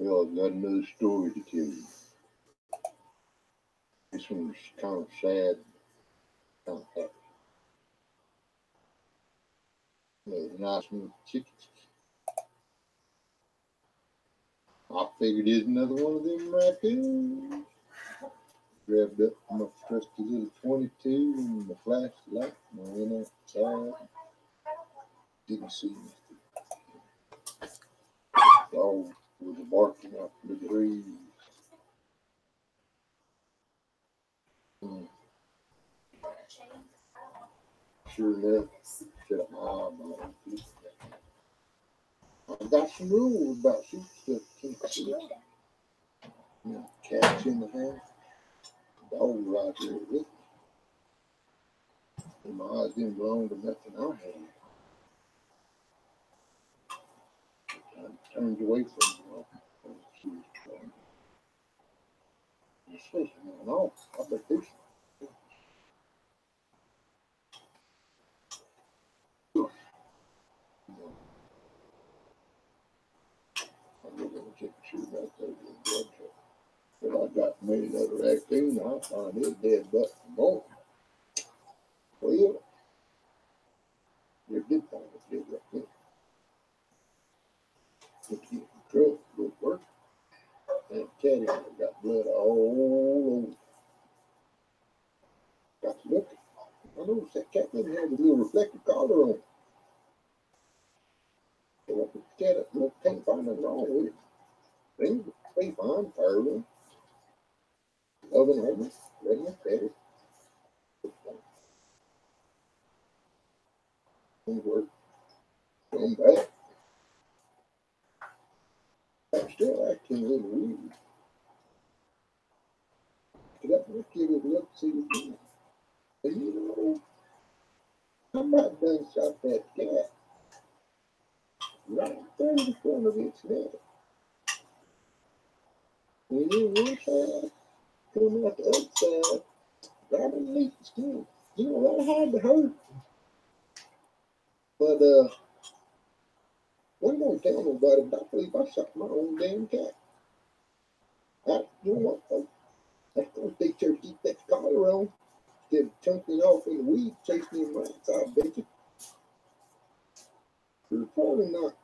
Well, I've got another story to tell you. This one's kind of sad, kind of happy. There's nice new chickens. I figured there's another one of them right there. Grabbed up my trusty little 22 and the flashlight and I went outside. Didn't see anything. Dog was barking up the trees. Sure enough, said, I got some rules about shooting stuff. Can't shoot. You know, cats in the house, dog right there with me. And my eyes didn't belong to nothing I had. I turned away from her. She was trying. I said, no, I bet this. I'm going to check the shoe back there in the blood truck. But I got me another raccoon. I find his dead butt in the morning. Well, you did find a dead raccoon. Took you in the truck, go to work. And cat in there got blood all over. Got to looking. I noticed that cat didn't have a little reflective collar on. So I put the cat up and I can't find nothing wrong with it. Things will be fine, purring, loving on me, letting me pet it. Things work. Come back. I'm still acting a little weird. But I look at it, look, see the thing. And you know, I might done shot that cat right there in the front of its neck. And then one side, coming out the other side, right underneath the skin. You know, that hard to hurt. But, wasn't gonna tell nobody, but I believe I shot my own damn cat. You know what, though? That's gonna stay sure to keep that collar on. Instead of chunking off in the weeds, chasing them rats, I bet you. You're probably not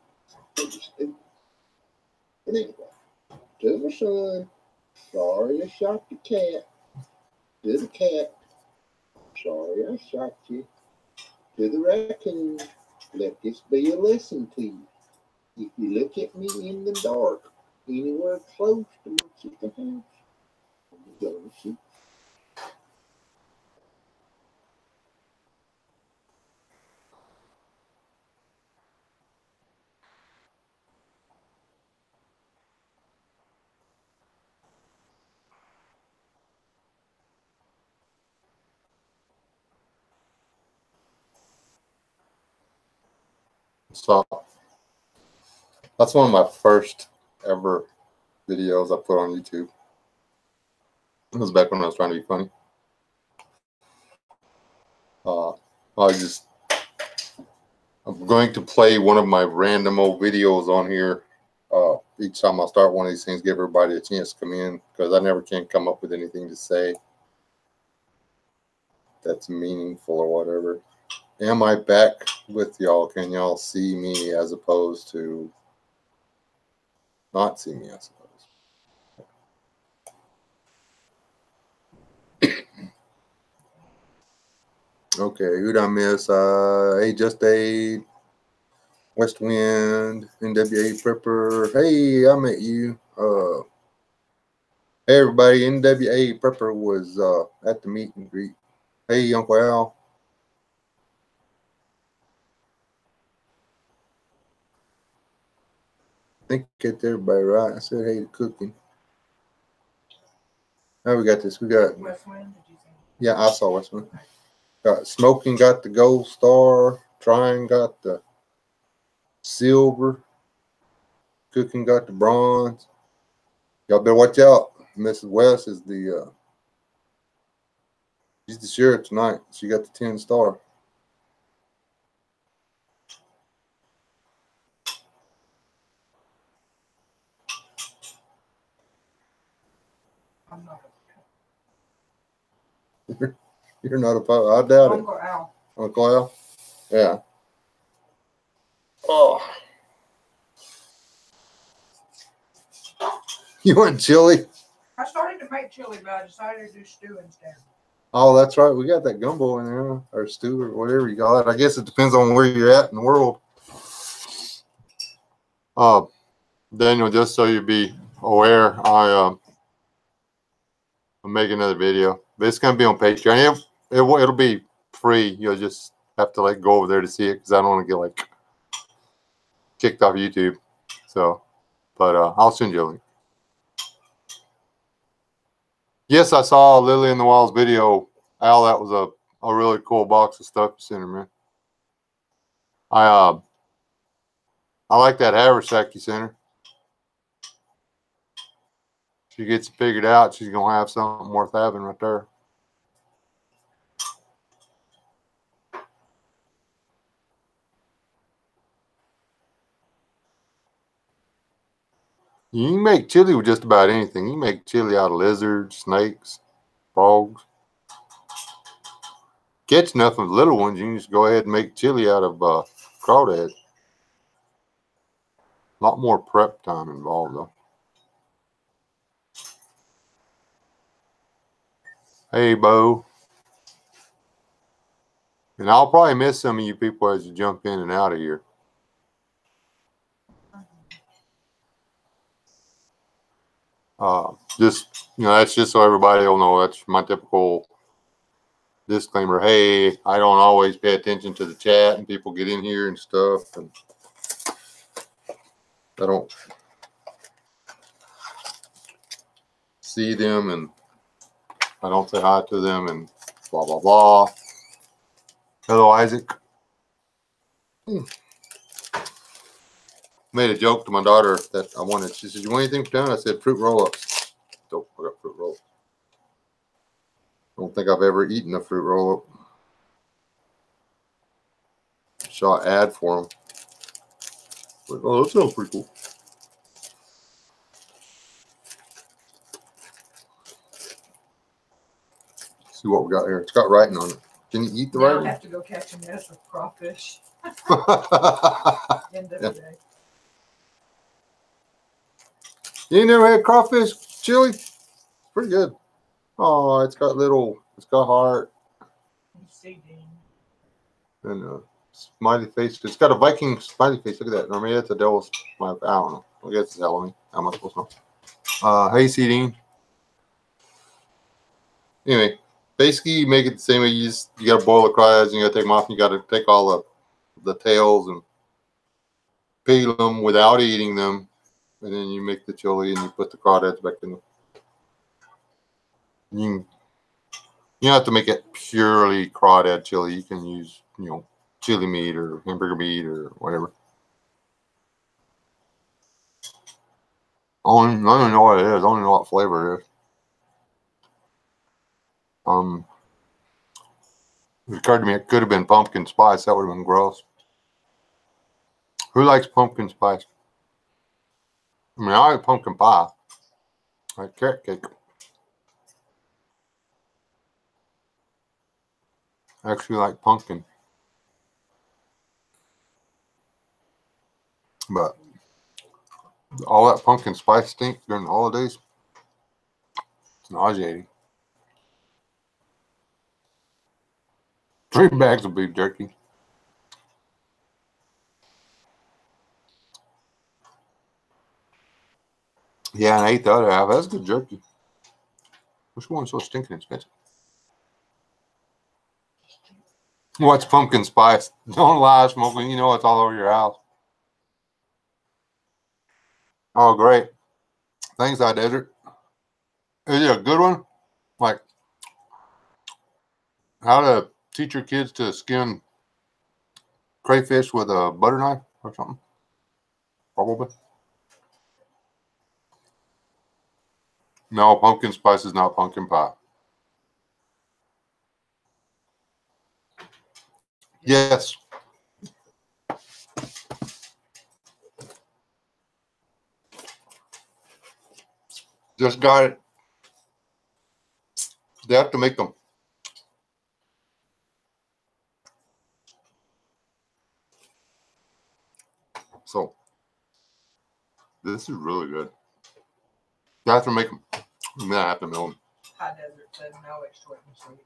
interested. But anyway, to my son, sorry I shot the cat. To the cat, sorry I shot you. To the raccoon, let this be a lesson to you. If you look at me in the dark, anywhere close to my chicken house, I'm gonna shoot. So that's one of my first ever videos I put on YouTube. It was back when I was trying to be funny. I'm going to play one of my random old videos on here. Each time I start one of these things, give everybody a chance to come in because I never can come up with anything to say that's meaningful or whatever. Am I back with y'all? Can y'all see me as opposed to not see me, I suppose? Okay, who'd I miss? Hey, Just a West Wind, NWA Prepper. Hey, I met you. Hey, everybody. NWA Prepper was at the meet and greet. Hey, Uncle Al. I think I get everybody right. I said, hey, to Cooking. Now we got this. We got West Wind, did you say? Yeah, I saw West Wind. Got Smoking got the gold star. Trying got the silver. Cooking got the bronze. Y'all better watch out. Mrs. West is she's the sheriff tonight. She got the 10 star. You're not opposed. I doubt it. Uncle Al. Uncle Al? Yeah. Oh. You want chili? I started to make chili, but I decided to do stew instead. Oh, that's right. We got that gumbo in there, or stew, or whatever you call it. I guess it depends on where you're at in the world. Daniel, just so you be aware, I'm making another video, but it's gonna be on Patreon. It'll be free. You'll just have to like go over there to see it because I don't want to get like kicked off YouTube. So, but I'll send you a link. Yes, I saw Lily in the Walls video. Al, that was a really cool box of stuff you sent her, man. I like that haversack you sent her. She gets it figured out, she's gonna have something worth having right there. You can make chili with just about anything. You can make chili out of lizards, snakes, frogs. Catch enough of the little ones, you can just go ahead and make chili out of crawdad. A lot more prep time involved though. Hey, Bo. And I'll probably miss some of you people as you jump in and out of here. Just, that's just so everybody will know. That's my typical disclaimer. Hey, I don't always pay attention to the chat and people get in here and stuff. And I don't see them and I don't say hi to them and blah, blah, blah. Hello, Isaac. Made a joke to my daughter that I wanted. She said, "You want anything for dinner?" I said, "Fruit roll-ups." Dope. I got fruit roll-ups. Don't think I've ever eaten a fruit roll-up. Saw an ad for them. Like, oh, that sounds pretty cool. See what we got here. It's got writing on it. Can you eat the Now I writing? have to go catch a mess of crawfish. End of Yeah. the day. You ain't never had crawfish chili? Pretty good. Oh, it's got heart You see, Dean. and a smiley face. It's got a Viking smiley face. Look at that. Or maybe it's a devil's smiley. I don't know. I guess it's Halloween. How am I supposed to know? Hey, Dean. Anyway, basically you make it the same way. You got to boil the crawdads and you got to take them off. And you got to take all the tails and peel them without eating them. And then you make the chili and you put the crawdads back in them. You don't have to make it purely crawdad chili. You can use, chili meat or hamburger meat or whatever. I don't even know what it is. I don't even know what flavor it is. It occurred to me it could have been pumpkin spice. That would have been gross. Who likes pumpkin spice? I mean, I like pumpkin pie. I like carrot cake. I actually like pumpkin. But all that pumpkin spice stink during the holidays, it's nauseating. 3 bags of beef jerky. Yeah, and I ate the other half. That's good jerky. Which one's so stinking expensive? What's pumpkin spice? Don't lie, Smoking. You know it's all over your house. Oh, great. Thanks, I did it. Is it a good one? Like, how to teach your kids to skin crayfish with a butter knife or something? Probably. No, pumpkin spice is not pumpkin pie. Yes. Just got it. They have to make them So this is really good. You have to make them. And then I have to mill them. High Desert said no, it's short and sweet.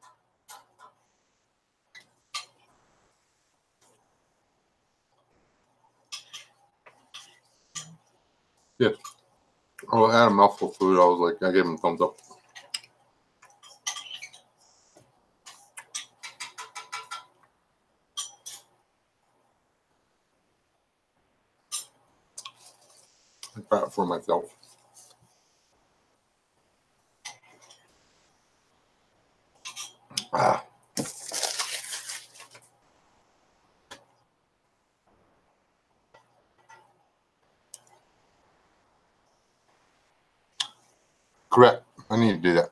Oh, I had a mouthful of food. I was like, I gave him a thumbs up. I got it for myself. Ah. Correct. I need to do that.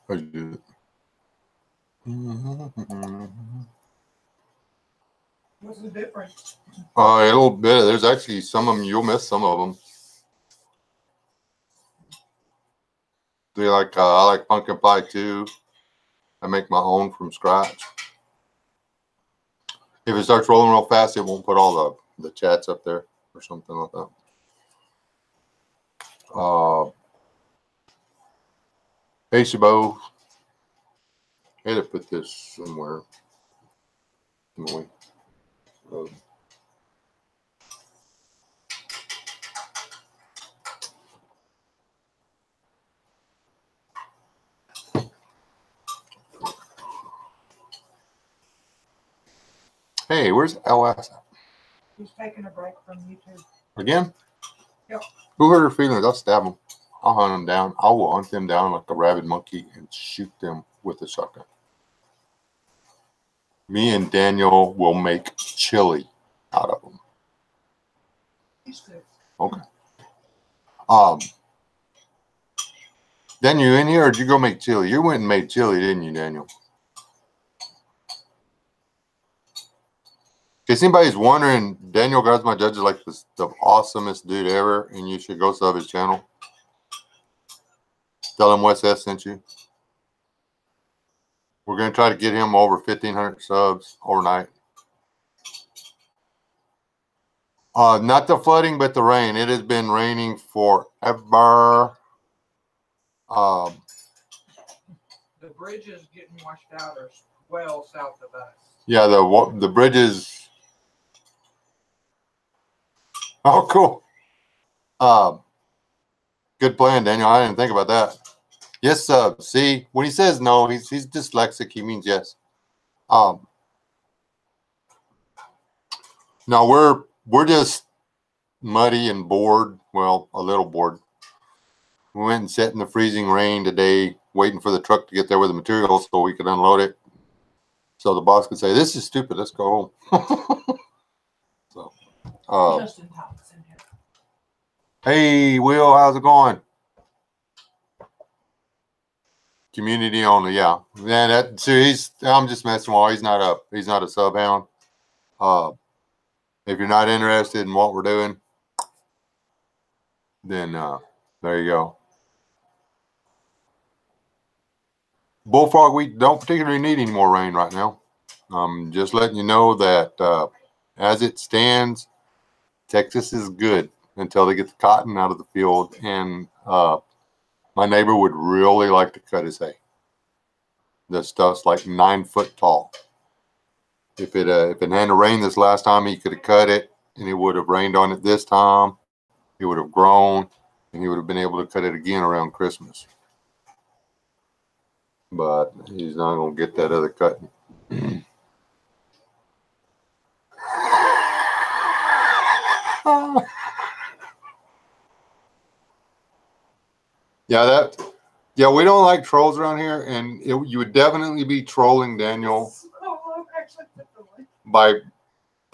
I should do it. What's the difference? A little bit. There's actually some of them. You'll miss some of them. They like. I like pumpkin pie too. I make my own from scratch. If it starts rolling real fast, it won't put all the chats up there or something like that. Hey, Shabo. I had to put this somewhere. Anyway. Hey, where's LS? He's taking a break from YouTube. Again? Yep. Who hurt her feelings? I'll stab them. I'll hunt them down. I will hunt them down like a rabid monkey and shoot them with a shotgun. Me and Daniel will make chili out of them. He's good. Okay. Daniel, you in here or did you go make chili? You went and made chili, didn't you, Daniel? In case anybody's wondering, Daniel Guards My Judge is like the awesomest dude ever, and you should go sub his channel. Tell him Wes S sent you. We're going to try to get him over 1,500 subs overnight. Not the flooding, but the rain. It has been raining forever. The bridges getting washed out are well south of us. Yeah, the bridges. Oh, cool. Good plan, Daniel. I didn't think about that. Yes, see, when he says no, he's dyslexic. He means yes. No, we're just muddy and bored. Well, a little bored. We went and sat in the freezing rain today, waiting for the truck to get there with the material so we could unload it. So the boss could say, "This is stupid. Let's go home." So, Justin Thomas in here. hey, Will, how's it going? Community only, yeah. Man, I'm just messing with him. He's not a sub hound. If you're not interested in what we're doing, then there you go. Bullfrog, we don't particularly need any more rain right now. Just letting you know that as it stands, Texas is good until they get the cotton out of the field, and my neighbor would really like to cut his hay. The stuff's like 9 foot tall. If it hadn't rained this last time, he could have cut it, and it would have rained on it this time. It would have grown, and he would have been able to cut it again around Christmas. But he's not going to get that other cutting. Yeah, we don't like trolls around here, and you would definitely be trolling Daniel by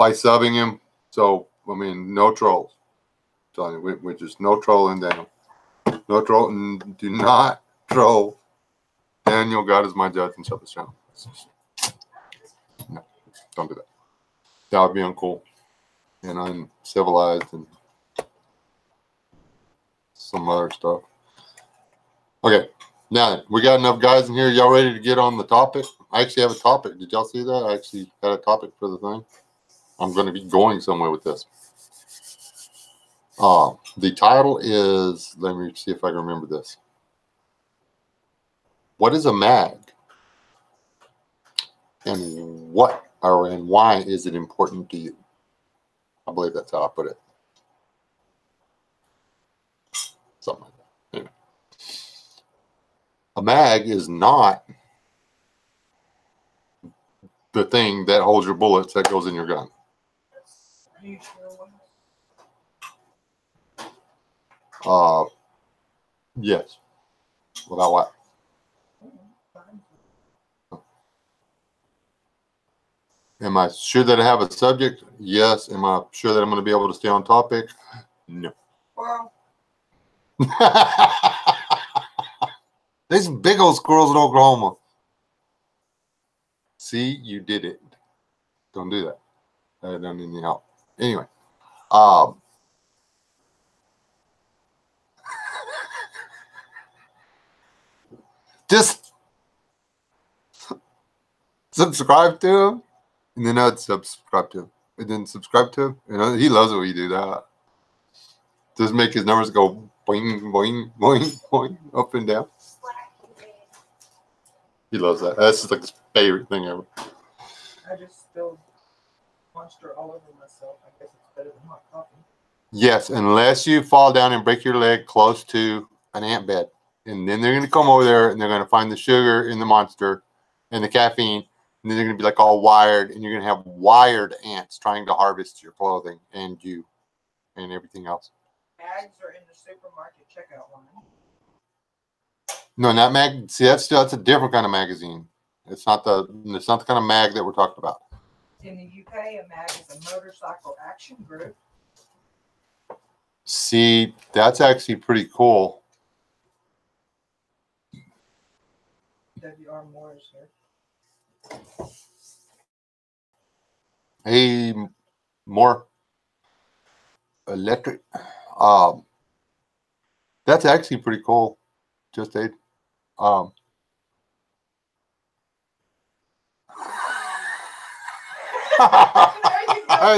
subbing him. So I mean, no trolls. I'm telling you, we're just no trolling Daniel. No troll, and do not troll Daniel. God is my judge and sub his channel. No, don't do that. That would be uncool and uncivilized and some other stuff. Okay, now we got enough guys in here. Y'all ready to get on the topic? I actually have a topic. Did y'all see that? I actually had a topic for the thing. I'm going to be going somewhere with this. The title is, let me see if I can remember this. What is a mag? And why is it important to you? I believe that's how I put it. Something like that. Anyway. A mag is not the thing that holds your bullets that goes in your gun. Are you sure what? Yes. Without what? Am I sure that I have a subject? Yes. Am I sure that I'm going to be able to stay on topic? No. Well, There's big old squirrels in Oklahoma. See, you did it. Don't do that. I don't need any help. Anyway, just subscribe to him, and then I'd subscribe to him, and then subscribe to him. You know, he loves it when you do that. Just make his numbers go boing, boing, boing, boing, up and down. He loves that. That's just like his favorite thing ever. I just spilled Monster all over myself. I guess it's better than hot coffee. Yes, unless you fall down and break your leg close to an ant bed. And then they're going to come over there and they're going to find the sugar in the Monster and the caffeine. And then they're going to be like all wired. And you're going to have wired ants trying to harvest your clothing and you and everything else. Mags are in the supermarket checkout line. No, not mag. See, that's a different kind of magazine. It's not the kind of mag that we're talking about. In the UK, a mag is a motorcycle action group. See, that's actually pretty cool. W.R. Morris here. Hey, more electric. That's actually pretty cool. Just aid. There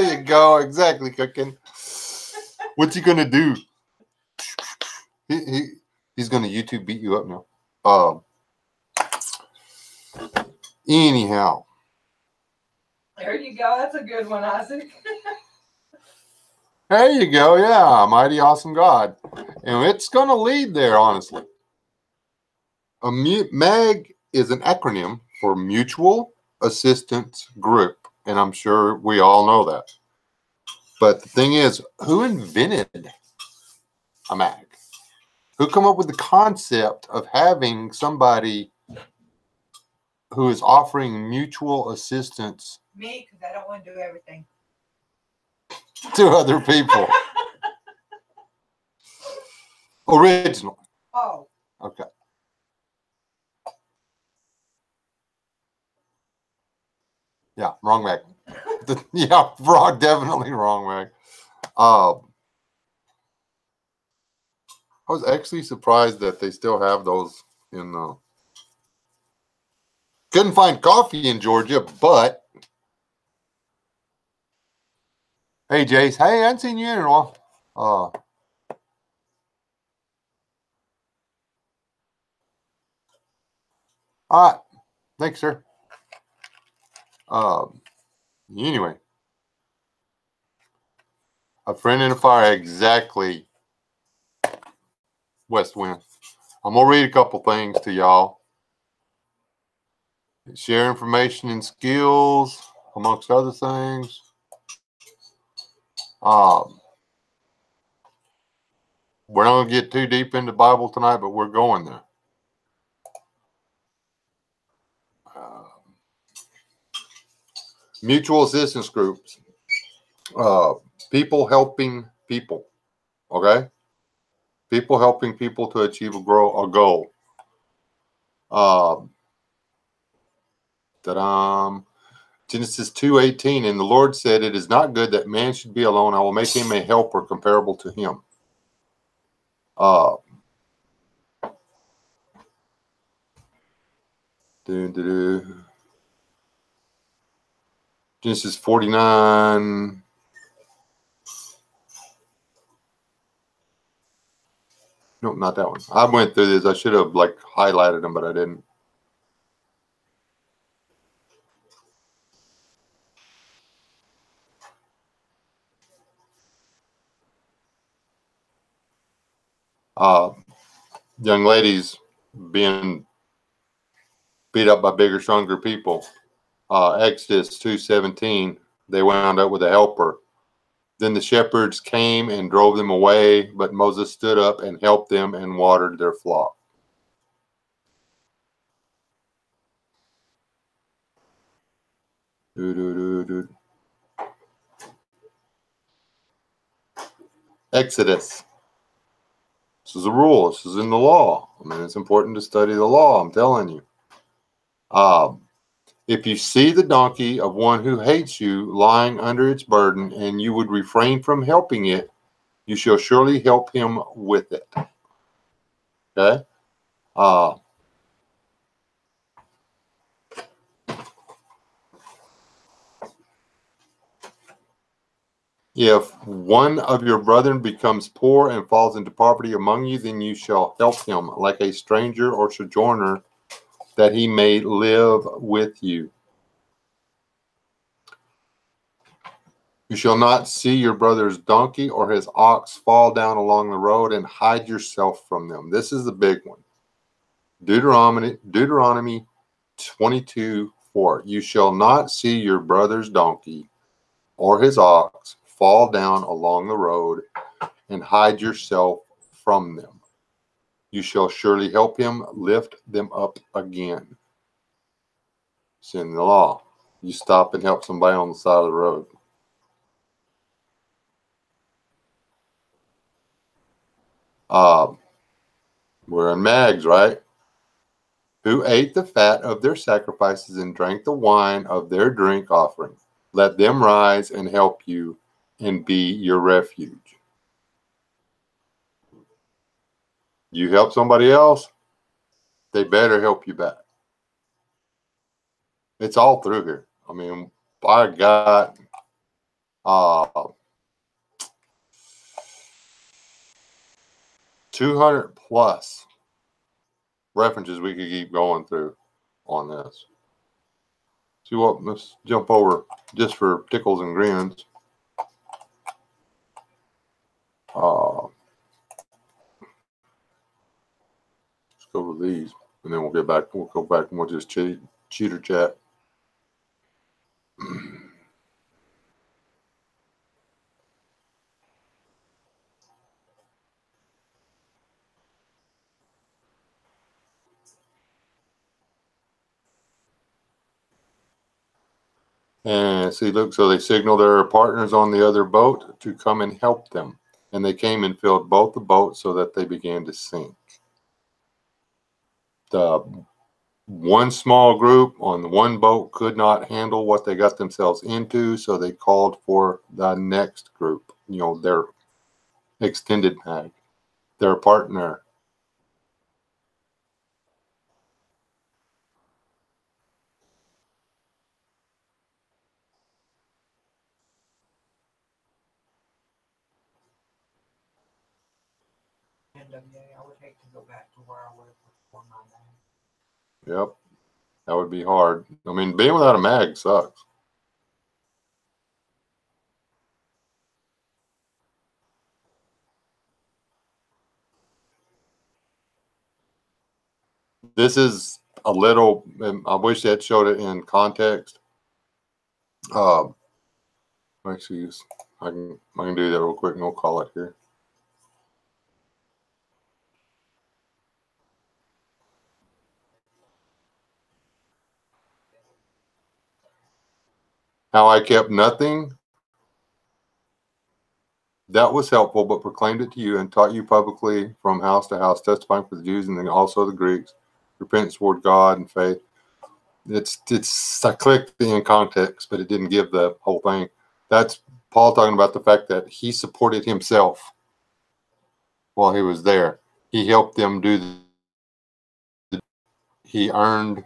you go. Exactly, cooking. What's he gonna do? He's gonna YouTube beat you up now. Anyhow. There you go. That's a good one, Isaac. There you go. Yeah, mighty awesome God. And it's going to lead there, honestly. A MAG is an acronym for Mutual Assistance Group. And I'm sure we all know that. But the thing is, who invented a MAG? Who come up with the concept of having somebody who is offering mutual assistance? Me, because I don't want to do everything. To other people. Originally. Oh. Okay. Yeah, wrong mag. Yeah, wrong, definitely wrong mag. I was actually surprised that they still have those in couldn't find coffee in Georgia, but hey Jace, hey, I haven't seen you in a while. All right. Thanks, sir. Anyway. A friend in a fire, exactly. West Wind. I'm gonna read a couple things to y'all. Share information and skills, amongst other things. We're not gonna get too deep into the Bible tonight, but we're going there. Mutual assistance groups. People helping people. Okay? People helping people to achieve a goal. Genesis 2:18, and the Lord said, "It is not good that man should be alone. I will make him a helper comparable to him." Genesis 49. Nope, not that one. I went through this. I should have like highlighted them, but I didn't. Young ladies being beat up by bigger, stronger people. Exodus 2:17, they wound up with a helper. Then the shepherds came and drove them away, but Moses stood up and helped them and watered their flock. Exodus. This is a rule. This is in the law. I mean, it's important to study the law. I'm telling you. If you see the donkey of one who hates you lying under its burden, and you would refrain from helping it, you shall surely help him with it. Okay? If one of your brethren becomes poor and falls into poverty among you, then you shall help him like a stranger or sojourner, that he may live with you. You shall not see your brother's donkey or his ox fall down along the road and hide yourself from them. This is the big one. Deuteronomy 22:4. You shall not see your brother's donkey or his ox fall down along the road and hide yourself from them. You shall surely help him lift them up again. It's in the law. You stop and help somebody on the side of the road. We're in Mags, right? Who ate the fat of their sacrifices and drank the wine of their drink offering. Let them rise and help you and be your refuge. You help somebody else, they better help you back. It's all through here. I mean, I got 200 plus references we could keep going through on this. See what? Let's jump over just for tickles and grins. Let's go with these, and then we'll get back. We'll go back and we'll just cheater chat. And see, look, so they signaled their partners on the other boat to come and help them. And they came and filled both the boats so that they began to sink. The one small group on the one boat could not handle what they got themselves into, so they called for the next group, their extended mag, their partner. And I would hate to go back to where I was before my name. Yep, that would be hard. I mean, being without a mag sucks. This is a little, I wish that showed it in context. Actually, I can do that real quick and we'll call it here. How I kept nothing that was helpful, but proclaimed it to you and taught you publicly from house to house, testifying for the Jews and then also the Greeks, repentance toward God and faith. I clicked the in context, but it didn't give the whole thing. That's Paul talking about the fact that he supported himself while he was there. He helped them he earned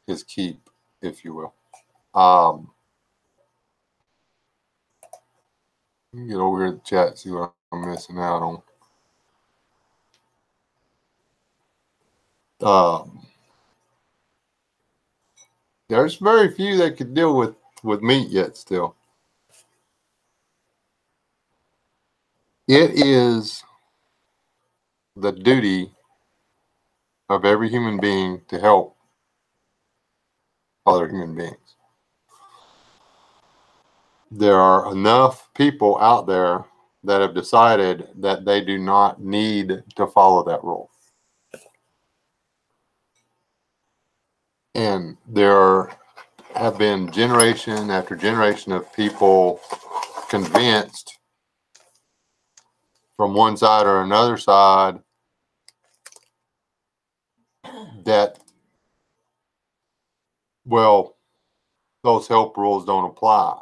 his keep, if you will. Get over here to the chat, see what I'm missing out on. There's very few that could deal with meat yet still. It is the duty of every human being to help other human beings. There are enough people out there that have decided that they do not need to follow that rule. And there have been generation after generation of people convinced from one side or another side that, well, those help rules don't apply.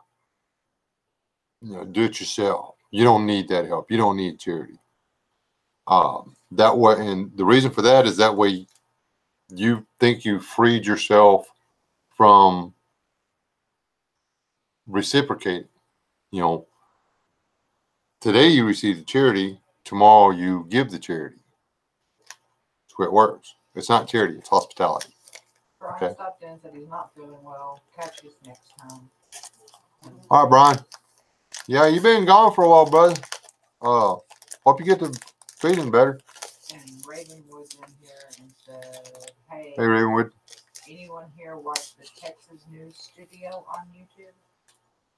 Do it yourself. You don't need that help. You don't need charity. That way, and the reason for that is that way you think you freed yourself from reciprocating. Today you receive the charity, tomorrow you give the charity. That's the way it works. It's not charity, it's hospitality. Brian Okay. stopped in and said he's not feeling well. Catch us next time. All right, Brian. Yeah, you've been gone for a while, brother. Hope you get to feeling better. And Ravenwood's in here and said, hey, Ravenwood. anyone here watch the Texas News Studio on YouTube?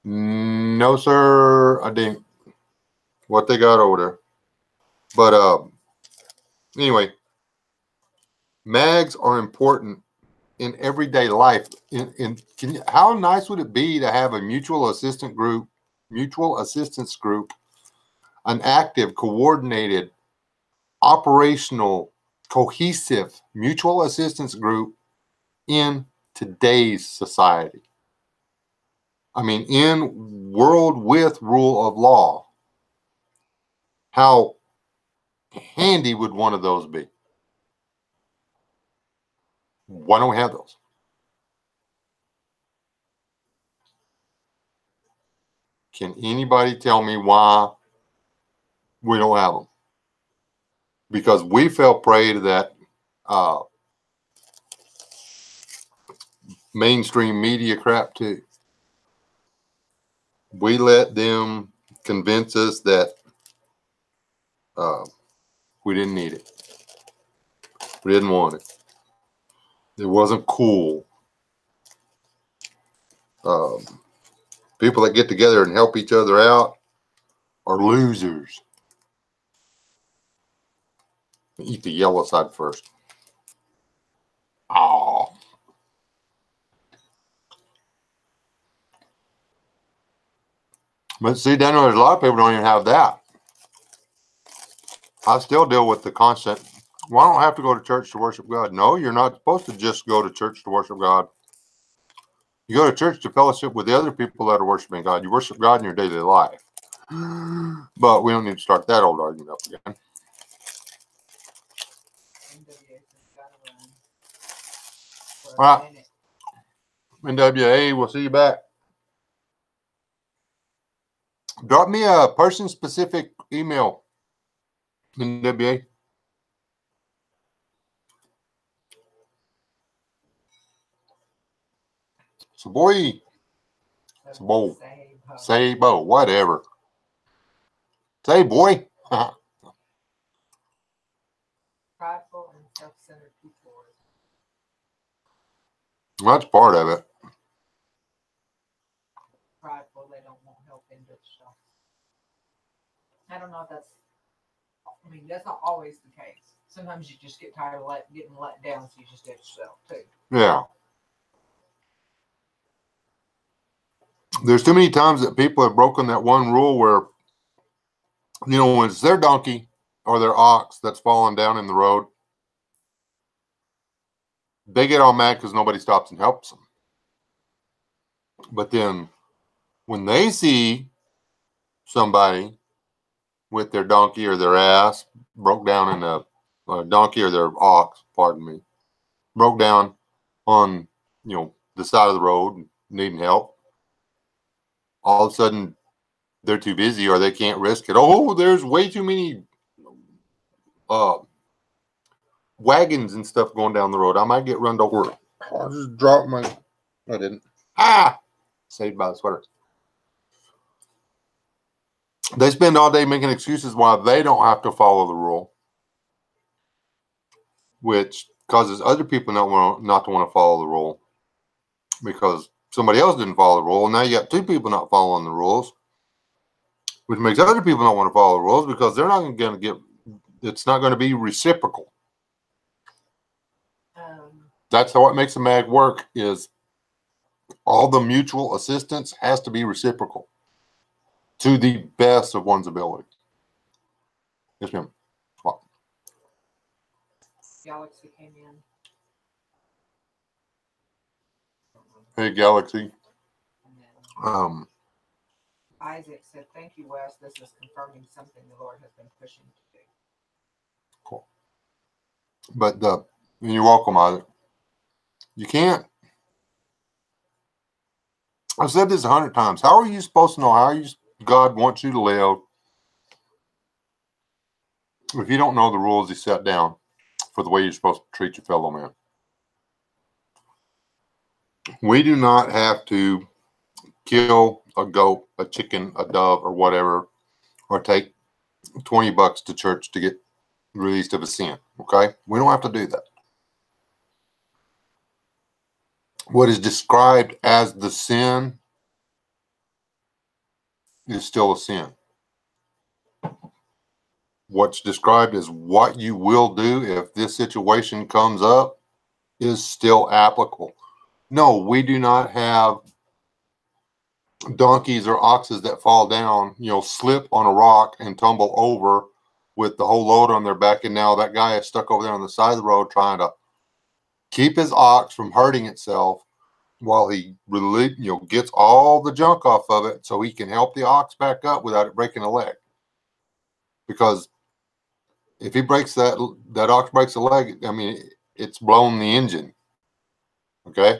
No, sir, I didn't. What they got over there. But anyway, mags are important in everyday life. How nice would it be to have a mutual assistance group, an active, coordinated, operational, cohesive mutual assistance group in today's society? I mean, in world with rule of law, how handy would one of those be? Why don't we have those? Can anybody tell me why we don't have them? Because we fell prey to that mainstream media crap too. We let them convince us that we didn't need it. We didn't want it. It wasn't cool. People that get together and help each other out are losers. Eat the yellow side first. Oh. But see, Daniel, there's a lot of people don't even have that. I still deal with the constant, well, I don't have to go to church to worship God. No, you're not supposed to just go to church to worship God. You go to church to fellowship with the other people that are worshiping God. You worship God in your daily life. But we don't need to start that old argument up again. All right. NWA, we'll see you back. Drop me a person-specific email, NWA. Sabo, whatever. Say boy. Prideful and self-centered people. That's part of it. Prideful, they don't want help in good stuff. I don't know if that's, I mean, that's not always the case. Sometimes you just get tired of getting let down, so you just do it yourself too. Yeah. There's too many times that people have broken that one rule where, when it's their donkey or their ox that's fallen down in the road, they get all mad because nobody stops and helps them. But then when they see somebody with their donkey or their ass broke down in a donkey or their ox, broke down on, the side of the road needing help, all of a sudden they're too busy or they can't risk it. Oh, there's way too many wagons and stuff going down the road. I might get run over. I just dropped my. I didn't. Ah, saved by the sweater. They spend all day making excuses why they don't have to follow the rule, which causes other people not to want to follow the rule because somebody else didn't follow the rule. And now you got two people not following the rules, which makes other people not want to follow the rules because they're not going to get. It's not going to be reciprocal. That's how it makes a mag work. Is all the mutual assistance has to be reciprocal to the best of one's ability. Yes, ma'am. What? Galaxy came in. Hey, Galaxy. And then Um, Isaac said, "Thank you, Wes. This is confirming something the Lord has been pushing to do." cool. But you're welcome, Isaac. You can't. I've said this 100 times. How are you supposed to know how God wants you to live if you don't know the rules He set down for the way you're supposed to treat your fellow man? We do not have to kill a goat, a chicken, a dove, or whatever, or take $20 to church to get released of a sin. Okay? We don't have to do that. What is described as the sin is still a sin. What's described as what you will do if this situation comes up is still applicable. No, we do not have donkeys or oxes that fall down, slip on a rock and tumble over with the whole load on their back. And now that guy is stuck over there on the side of the road trying to keep his ox from hurting itself while he really, gets all the junk off of it so he can help the ox back up without it breaking a leg. Because if he breaks that ox breaks a leg, I mean, it's blown the engine. Okay?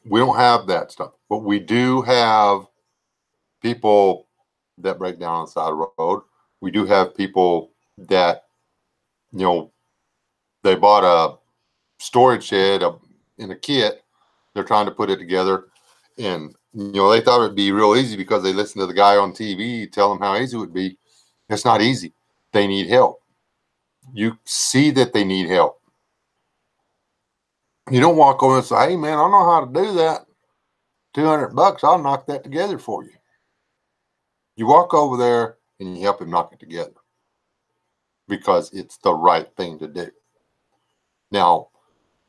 We don't have that stuff, but we do have people that break down on the side of the road. We do have people that, they bought a storage shed in a kit. They're trying to put it together. And, they thought it'd be real easy because they listened to the guy on TV tell them how easy it would be. It's not easy. They need help. You see that they need help. You don't walk over and say, "Hey, man, I don't know how to do that. $200, I'll knock that together for you." You walk over there and you help him knock it together because it's the right thing to do. Now,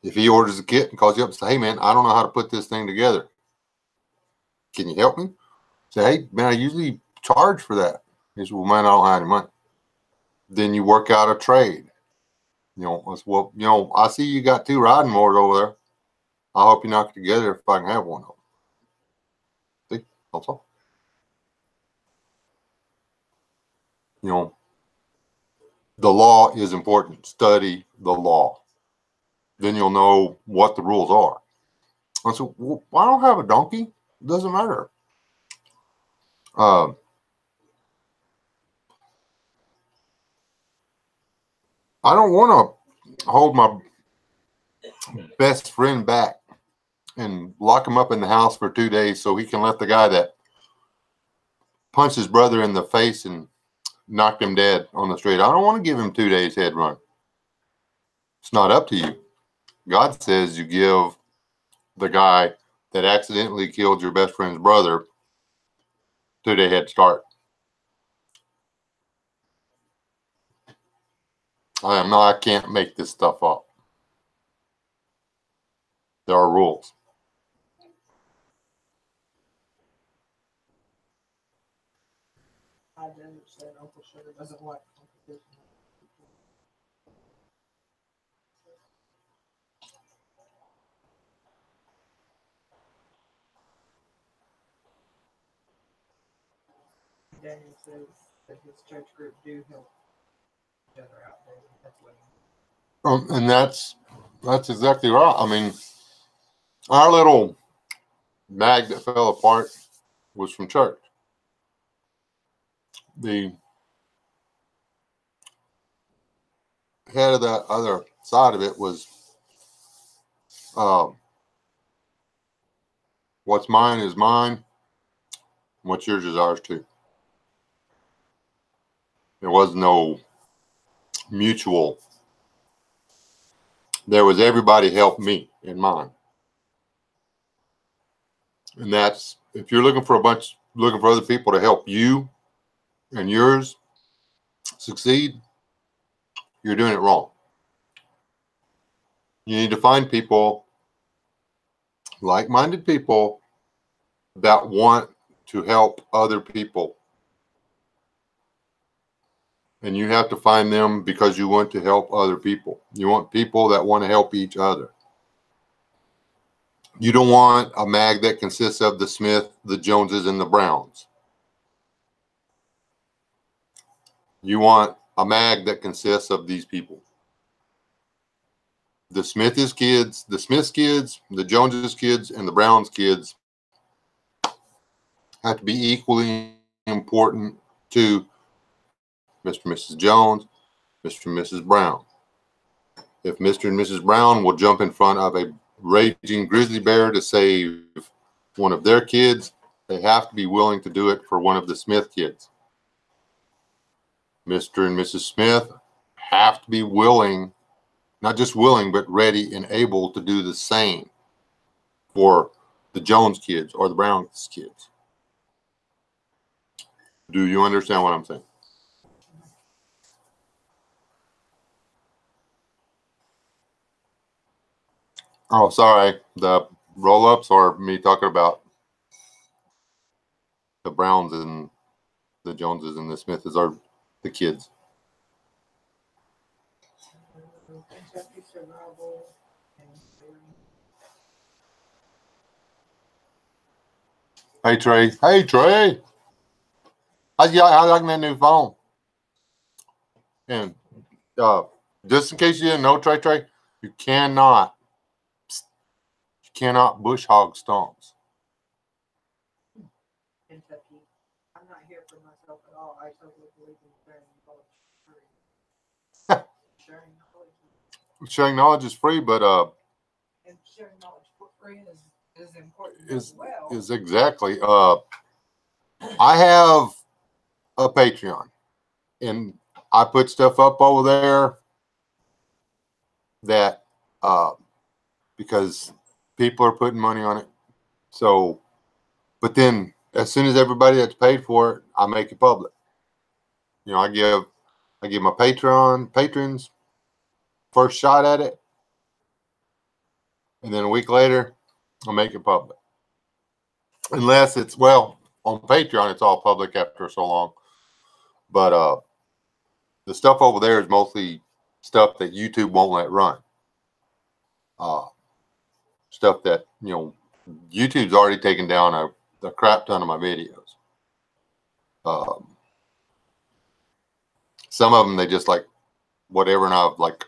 if he orders a kit and calls you up and says, "Hey, man, I don't know how to put this thing together. Can you help me?" Say, "Hey, man, I usually charge for that." He says, "Well, man, I don't have any money." Then you work out a trade. I see you got 2 riding mowers over there. I'll help you knock it together if I can have one of them. See, that's all. The law is important. Study the law. Then you'll know what the rules are. I said, "Well, I don't have a donkey. It doesn't matter." I don't want to hold my best friend back and lock him up in the house for 2 days so he can let the guy that punched his brother in the face and knocked him dead on the street. I don't want to give him 2 days head run. It's not up to you. God says you give the guy that accidentally killed your best friend's brother 2-day head start. I can't make this stuff up. There are rules. I didn't say Uncle Sugar doesn't like competition. Daniel says that his church group do help each other out there. That's what And that's exactly right. I mean, our little mag that fell apart was from church. The head of the other side of it was, what's mine is mine. What's yours is ours too. There was no mutual. There was everybody helped me in mine. And that's, if you're looking for other people to help you and yours succeed, you're doing it wrong. You need to find people, like-minded people, that want to help other people. And you have to find them because you want to help other people. You want people that want to help each other. You don't want a mag that consists of the Smith, the Joneses, and the Browns. You want a mag that consists of these people. The Smiths kids, the Joneses kids, and the Browns kids have to be equally important to Mr. and Mrs. Jones, Mr. and Mrs. Brown. If Mr. and Mrs. Brown will jump in front of a raging grizzly bear to save one of their kids, they have to be willing to do it for one of the Smith kids. Mr. and Mrs. Smith have to be willing, not just willing, but ready and able to do the same for the Jones kids or the Browns kids. Do you understand what I'm saying? Oh, sorry. The roll-ups or me talking about the Browns and the Joneses and the Smiths are the kids. Hey, Trey. Hey, Trey. I like that new phone. And just in case you didn't know, Trey, you cannot bush hog stumps. Kentucky. I'm not here for myself at all. I totally believe in sharing knowledge. Sharing knowledge is free, but and sharing knowledge for free is important as well. Is exactly. I have a Patreon, and I put stuff up over there that because people are putting money on it. So, but then as soon as everybody that's paid for it, I make it public. You know, I give my patrons first shot at it, and then a week later, I'll make it public. Unless it's, well, on Patreon, it's all public after so long. But the stuff over there is mostly stuff that YouTube won't let run. Stuff that, you know, YouTube's already taken down a crap ton of my videos. Some of them, they just like whatever, and I've like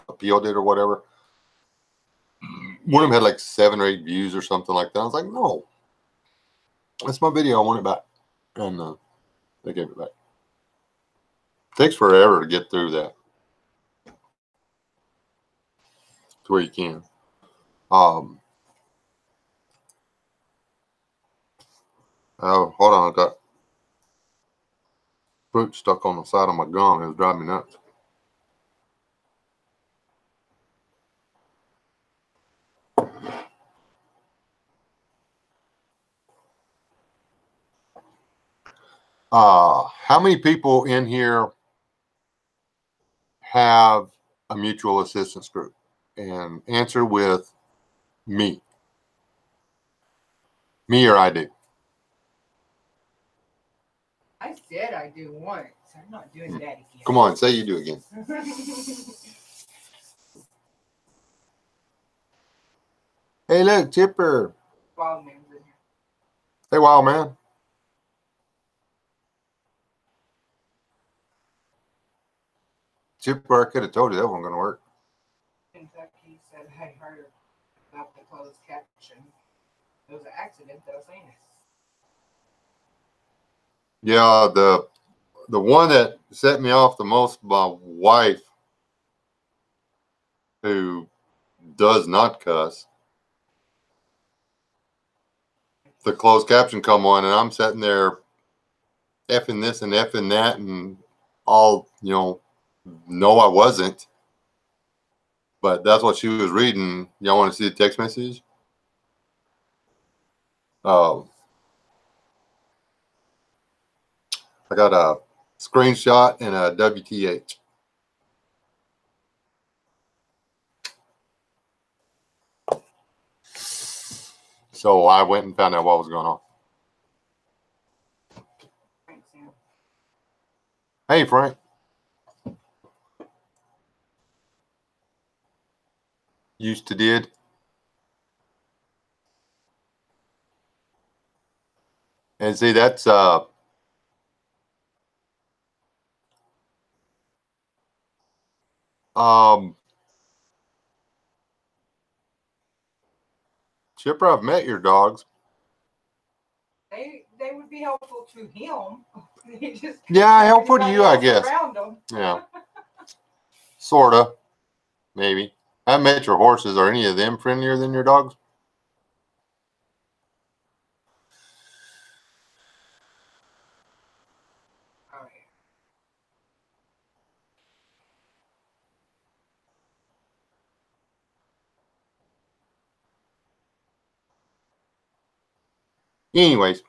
appealed it or whatever. One of them had like 7 or 8 views or something like that. I was like, no, that's my video. I want it back. And they gave it back. It takes forever to get through that. To where you can. Oh, hold on. I got fruit stuck on the side of my gum. It was driving me nuts. How many people in here have a mutual assistance group? And answer with me. Me or I do. I said I do once. I'm not doing that again. Come on, say you do again. Hey, look, Chipper. Wild man's in here. Hey, Wild Man. Chipper, I could have told you that wasn't going to work. Kentucky said, I heard about the closed caption. It was an accident that I was saying it. Yeah, the one that set me off the most, my wife who does not cuss, the closed caption come on, and I'm sitting there effing this and effing that, and all, no, I wasn't. But that's what she was reading. Y'all want to see the text message? I got a screenshot and a WTH. So I went and found out what was going on. Thanks, Sam. Hey, Frank. Used to did. And see, that's Chipper, I've met your dogs. They would be helpful to him. Yeah, helpful to you, I guess. Around them. Yeah. Sorta. Maybe. I haven't met your horses. Are any of them friendlier than your dogs? Oh, yeah. Anyways,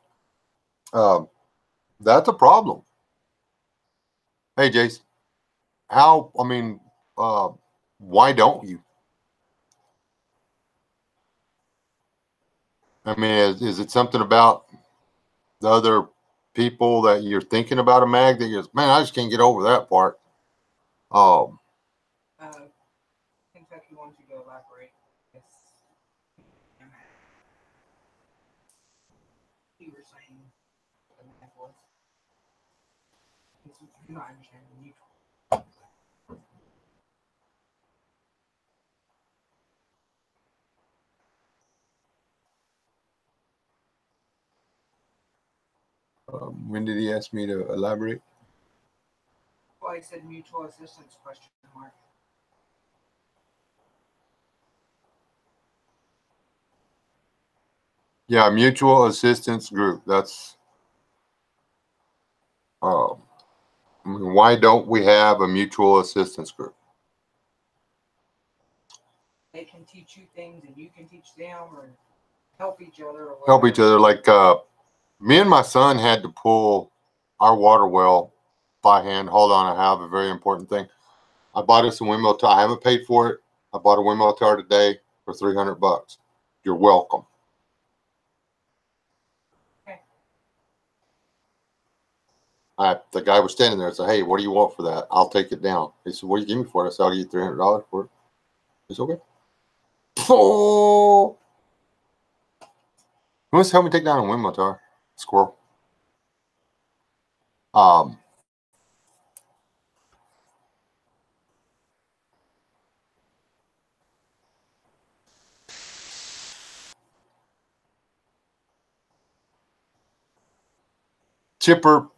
that's a problem. Hey, Jace, why don't you? I mean, is it something about the other people that you're thinking about a mag that you're, man, I just can't get over that part? Kentucky wants you to elaborate. Yes. You were saying the mag was. You're not understanding the neutral. When did he ask me to elaborate? Well, he said mutual assistance question mark. Yeah, mutual assistance group. That's why don't we have a mutual assistance group? They can teach you things and you can teach them, or help each other. Or Help each other. Like me and my son had to pull our water well by hand. Hold on, I have a very important thing. I bought us a windmill tower. I haven't paid for it. I bought a windmill tower today for $300. You're welcome. Okay. The guy was standing there and said, "Hey, what do you want for that? I'll take it down." He said, "What do you give me for it?" I said, "I'll give you $300 for it." It's okay. Oh, who wants to help me take down a windmill tower? Squirrel. Chipper,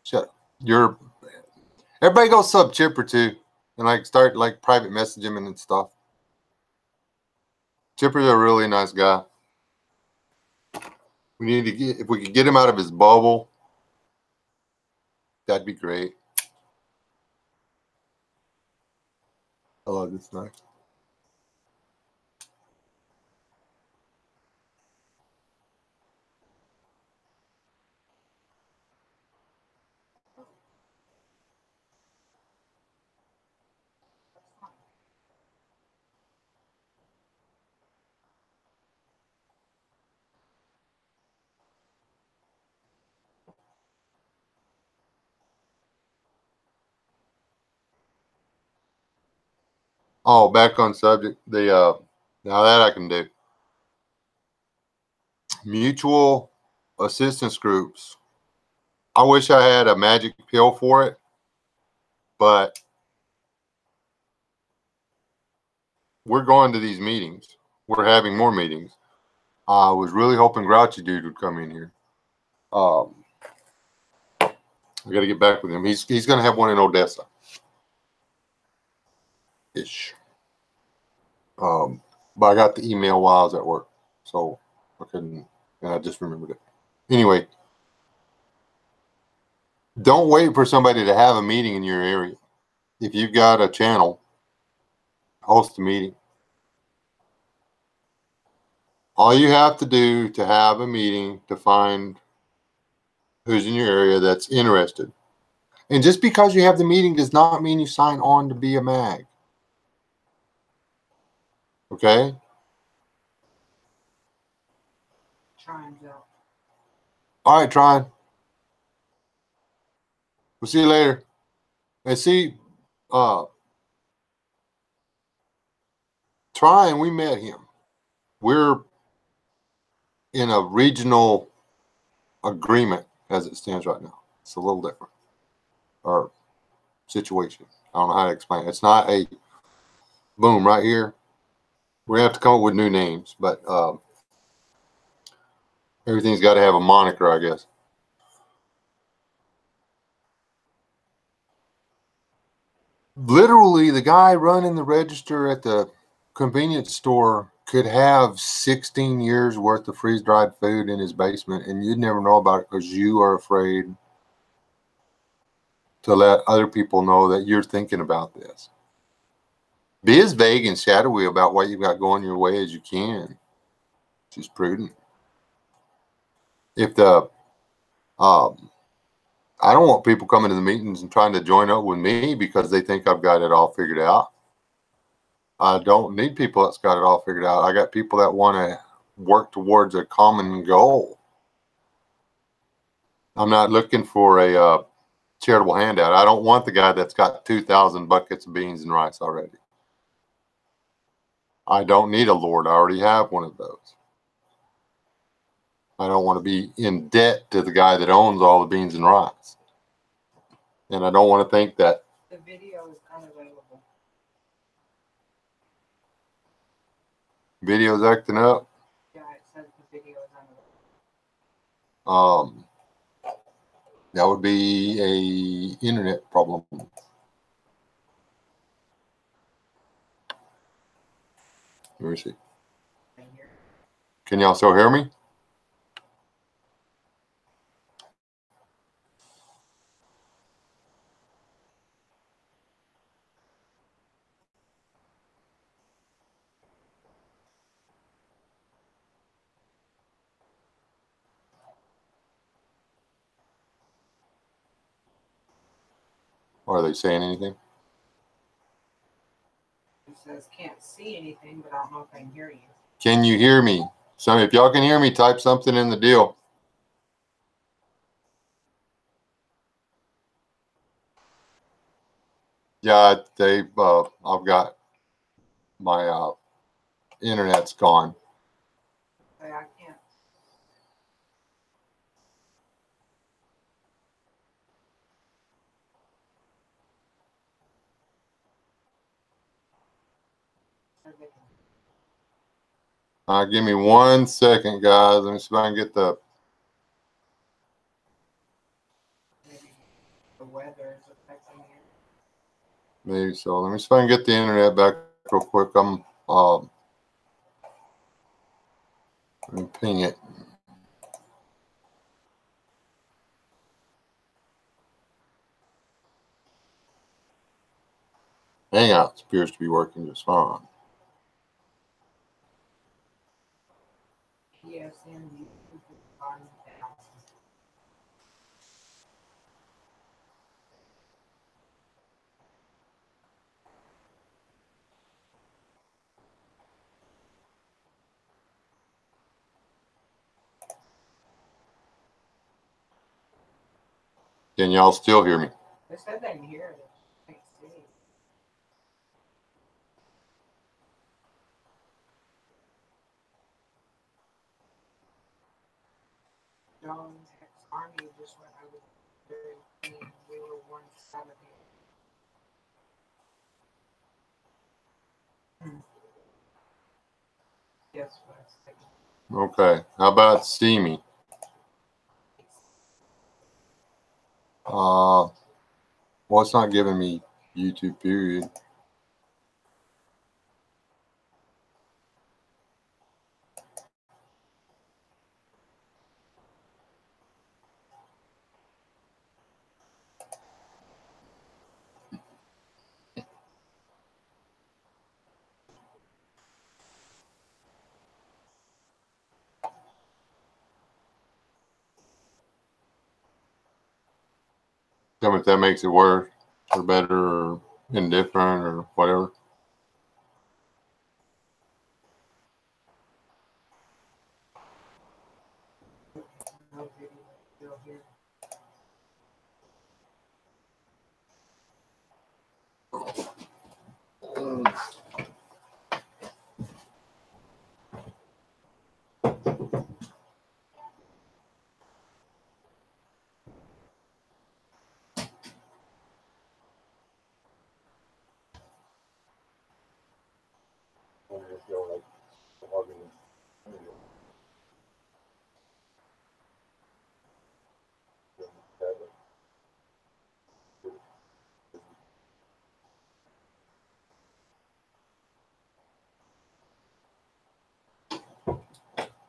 shut up. Everybody go sub Chipper too, and like start like private message him and stuff. Chipper's a really nice guy. We need to get, if we could get him out of his bubble, that'd be great. I love this night. Oh, back on subject. Now that I can do. Mutual assistance groups. I wish I had a magic pill for it, but we're going to these meetings. We're having more meetings. I was really hoping Grouchy Dude would come in here. I got to get back with him. He's going to have one in Odessa. ish. But I got the email while I was at work, so I couldn't, and I just remembered it. Anyway, don't wait for somebody to have a meeting in your area. If you've got a channel, host a meeting. All you have to do to have a meeting to find who's in your area that's interested. And just because you have the meeting does not mean you sign on to be a mag. Okay? Trying out. All right, Tryon. We'll see you later. And see, Tryon, we met him. We're in a regional agreement as it stands right now. It's a little different. Or situation. I don't know how to explain it. It's not a boom right here. We have to come up with new names, but everything's got to have a moniker, I guess. Literally, the guy running the register at the convenience store could have 16 years worth of freeze-dried food in his basement, and you'd never know about it because you are afraid to let other people know that you're thinking about this. Be as vague and shadowy about what you've got going your way as you can. She's prudent. If the I don't want people coming to the meetings and trying to join up with me because they think I've got it all figured out. I don't need people that's got it all figured out. I got people that want to work towards a common goal. I'm not looking for a charitable handout. I don't want the guy that's got 2,000 buckets of beans and rice already. I don't need a Lord. I already have one of those. I don't want to be in debt to the guy that owns all the beans and rice. And I don't want to think that The video is unavailable. video's acting up. Yeah, it says the video is unavailable. That would be a internet problem. Let me see. Right here. Can y'all still hear me? Or are they saying anything? It says can't see anything, but I don't know if I can hear you. Can you hear me? So if y'all can hear me, type something in the deal. Yeah, Dave, I've got my internet's gone. Say I can't. Says they can- Give me 1 second, guys. Let me see if I can get the. Maybe the weather is affecting you. Maybe so. Let me see if I can get the internet back real quick. I'm let me ping it. Hangouts appears to be working just fine. Yes, and you on down. Can y'all still hear me? They said they can hear it. I can't see. Jones ex-army just went over there and we were one side of him. Yes, Wes. Okay. How about see me? Well, it's not giving me YouTube period. Tell me if that makes it worse or better or indifferent or whatever. No video still here.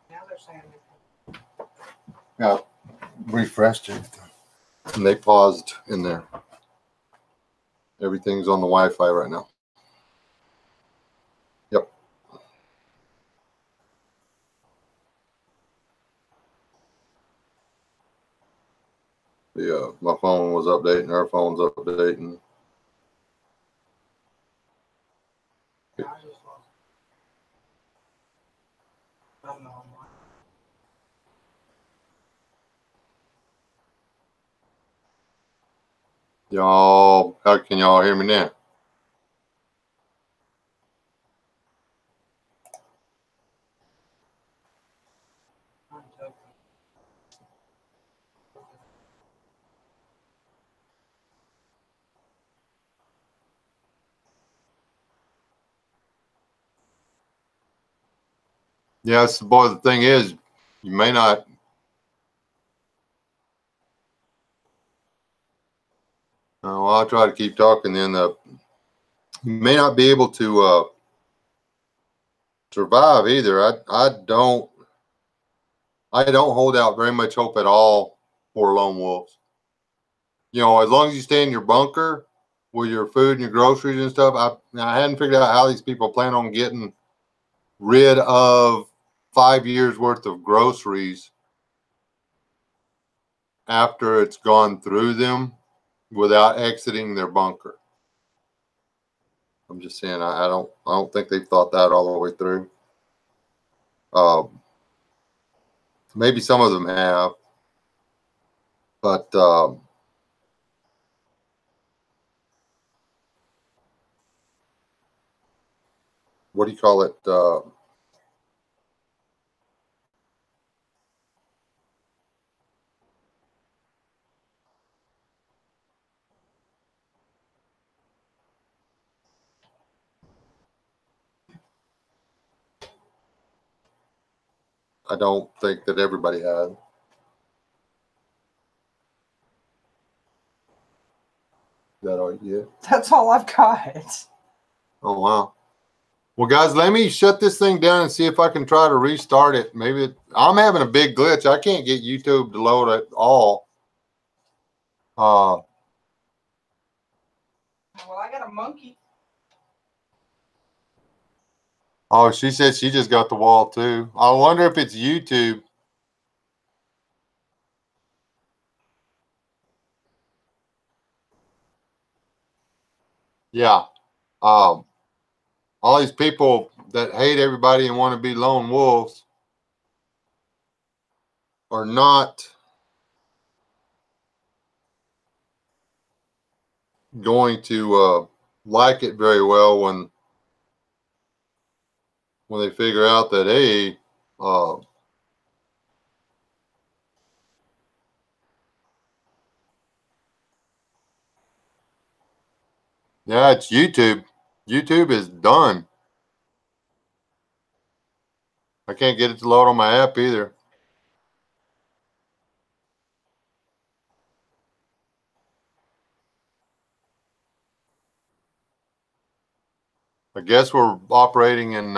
Now they're saying Yeah, refreshed everything. And they paused in there. Everything's on the Wi-Fi right now. Yep. Yeah, my phone was updating. Her phone's updating. I just lost. I don't know. Y'all, how can y'all hear me now? I'm joking. Yes, boy, the thing is, you may not. Well, I'll try to keep talking then. You may not be able to survive either. I don't hold out very much hope at all for lone wolves. You know, as long as you stay in your bunker with your food and your groceries and stuff. I hadn't figured out how these people plan on getting rid of 5 years worth of groceries after it's gone through them without exiting their bunker. I'm just saying, I don't think they've thought that all the way through. Maybe some of them have, but what do you call it? I don't think that everybody has. Is that all you get? That's all I've got. Oh, wow. Well, guys, let me shut this thing down and see if I can try to restart it. I'm having a big glitch. I can't get YouTube to load at all. Well, I got a monkey. Oh, she said she just got the wall too. I wonder if it's YouTube. Yeah. All these people that hate everybody and want to be lone wolves are not going to like it very well when they figure out that, hey, yeah, it's YouTube. YouTube is done. I can't get it to load on my app either. I guess we're operating in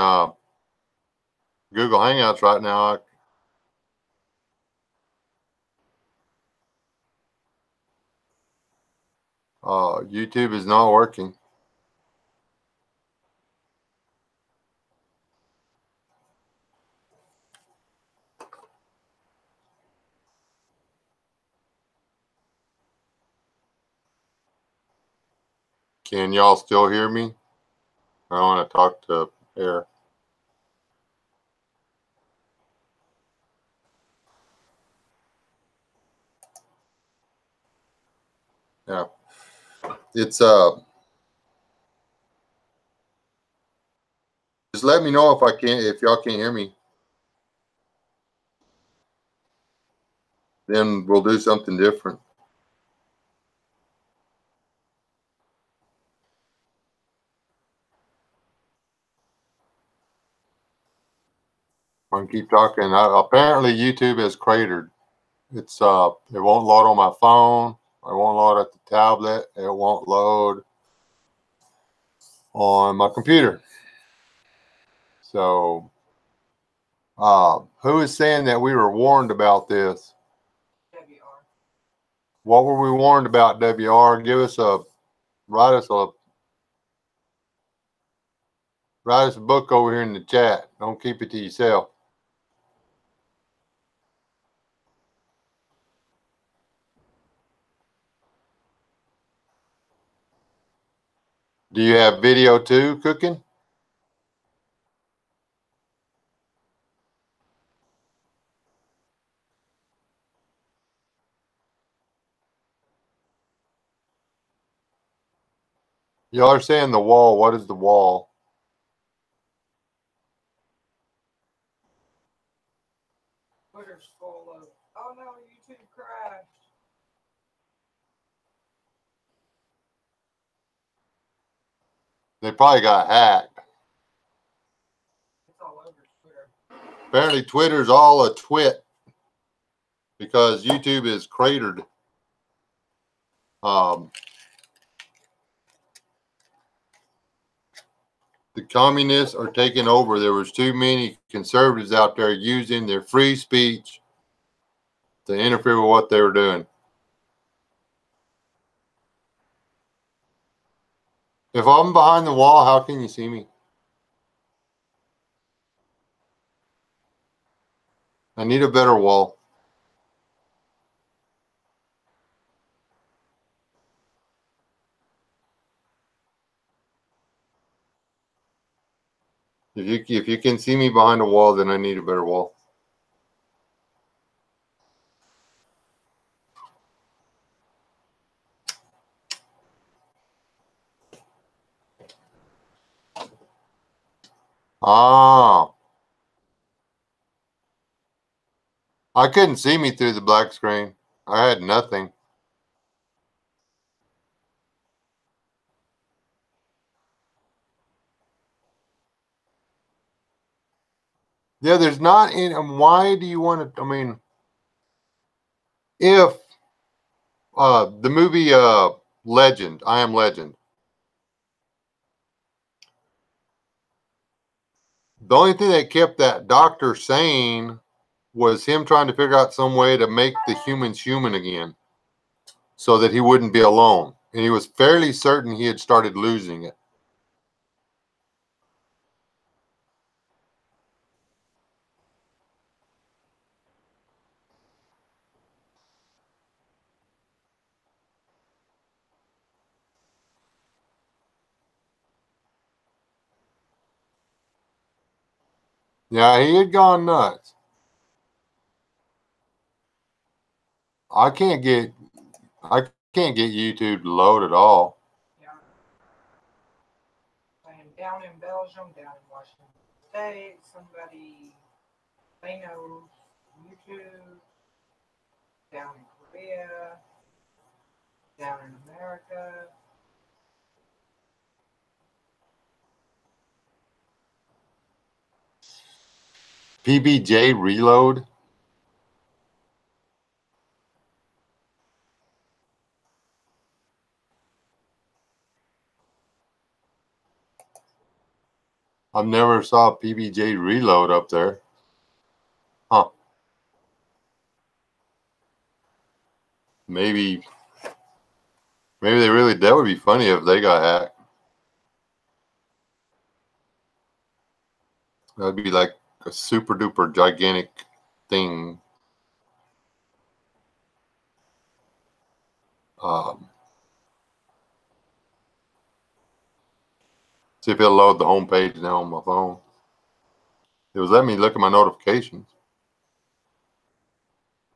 Google Hangouts right now. YouTube is not working. Can y'all still hear me? I want to talk to Air. Yeah. It's just let me know if y'all can't hear me. Then we'll do something different. I can keep talking. Apparently YouTube has cratered. It's it won't load on my phone. It won't load at the tablet. It won't load on my computer. So who is saying that we were warned about this? WR. What were we warned about, WR? Write us a book over here in the chat. Don't keep it to yourself. Do you have video too, cooking? Y'all are saying the wall. What is the wall? Twitter's full of, oh no, YouTube crashed. They probably got hacked. It's all over Twitter. Apparently Twitter's all a twit because YouTube is cratered. The communists are taking over. There was too many conservatives out there using their free speech to interfere with what they were doing. If I'm behind the wall, how can you see me? I need a better wall. If you can see me behind a wall, then I need a better wall. Ah. I couldn't see me through the black screen. I had nothing. Yeah, there's not any. Why do you want to? I mean, if the movie Legend, I Am Legend, the only thing that kept that doctor sane was him trying to figure out some way to make the humans human again so that he wouldn't be alone. And he was fairly certain he had started losing it. Yeah, he had gone nuts. I can't get YouTube to load at all. Yeah. And down in Belgium, down in Washington State, somebody they know YouTube. Down in Korea, down in America. PBJ reload. I've never saw PBJ reload up there. Huh. Maybe that would be funny if they got hacked. That'd be like a super duper gigantic thing. See if it'll load the home page now on my phone. It was letting me look at my notifications.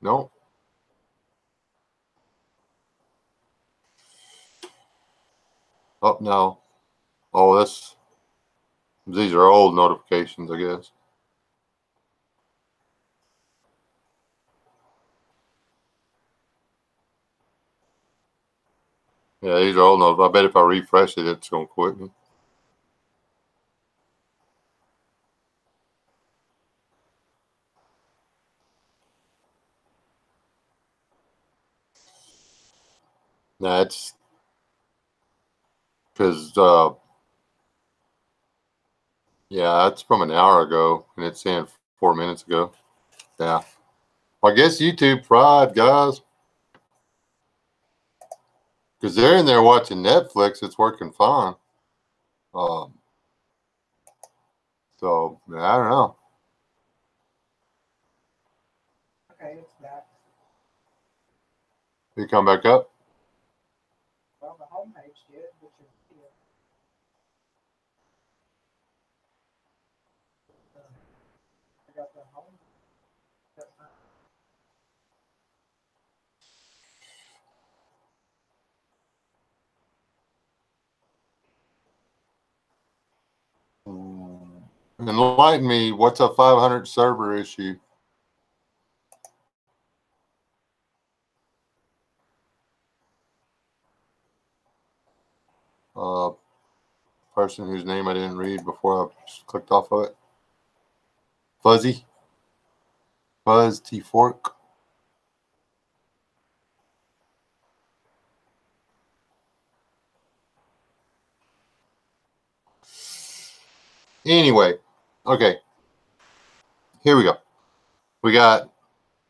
No. Oh, no. Oh, these are old notifications, I guess. Yeah, these are old notifications. I bet if I refresh it, it's going to quit me. Nah, it's because, yeah, that's from an hour ago, and it's saying 4 minutes ago. Yeah. Well, I guess YouTube fried, guys. Because they're in there watching Netflix. It's working fine. So, I don't know. Okay, it's back. You come back up? Well, the homepage did, which is here. I got the home. Enlighten me. What's a 500 server issue? Person whose name I didn't read before I clicked off of it. Fuzzy. Fuzz T Fork. Anyway, okay. Here we go. We got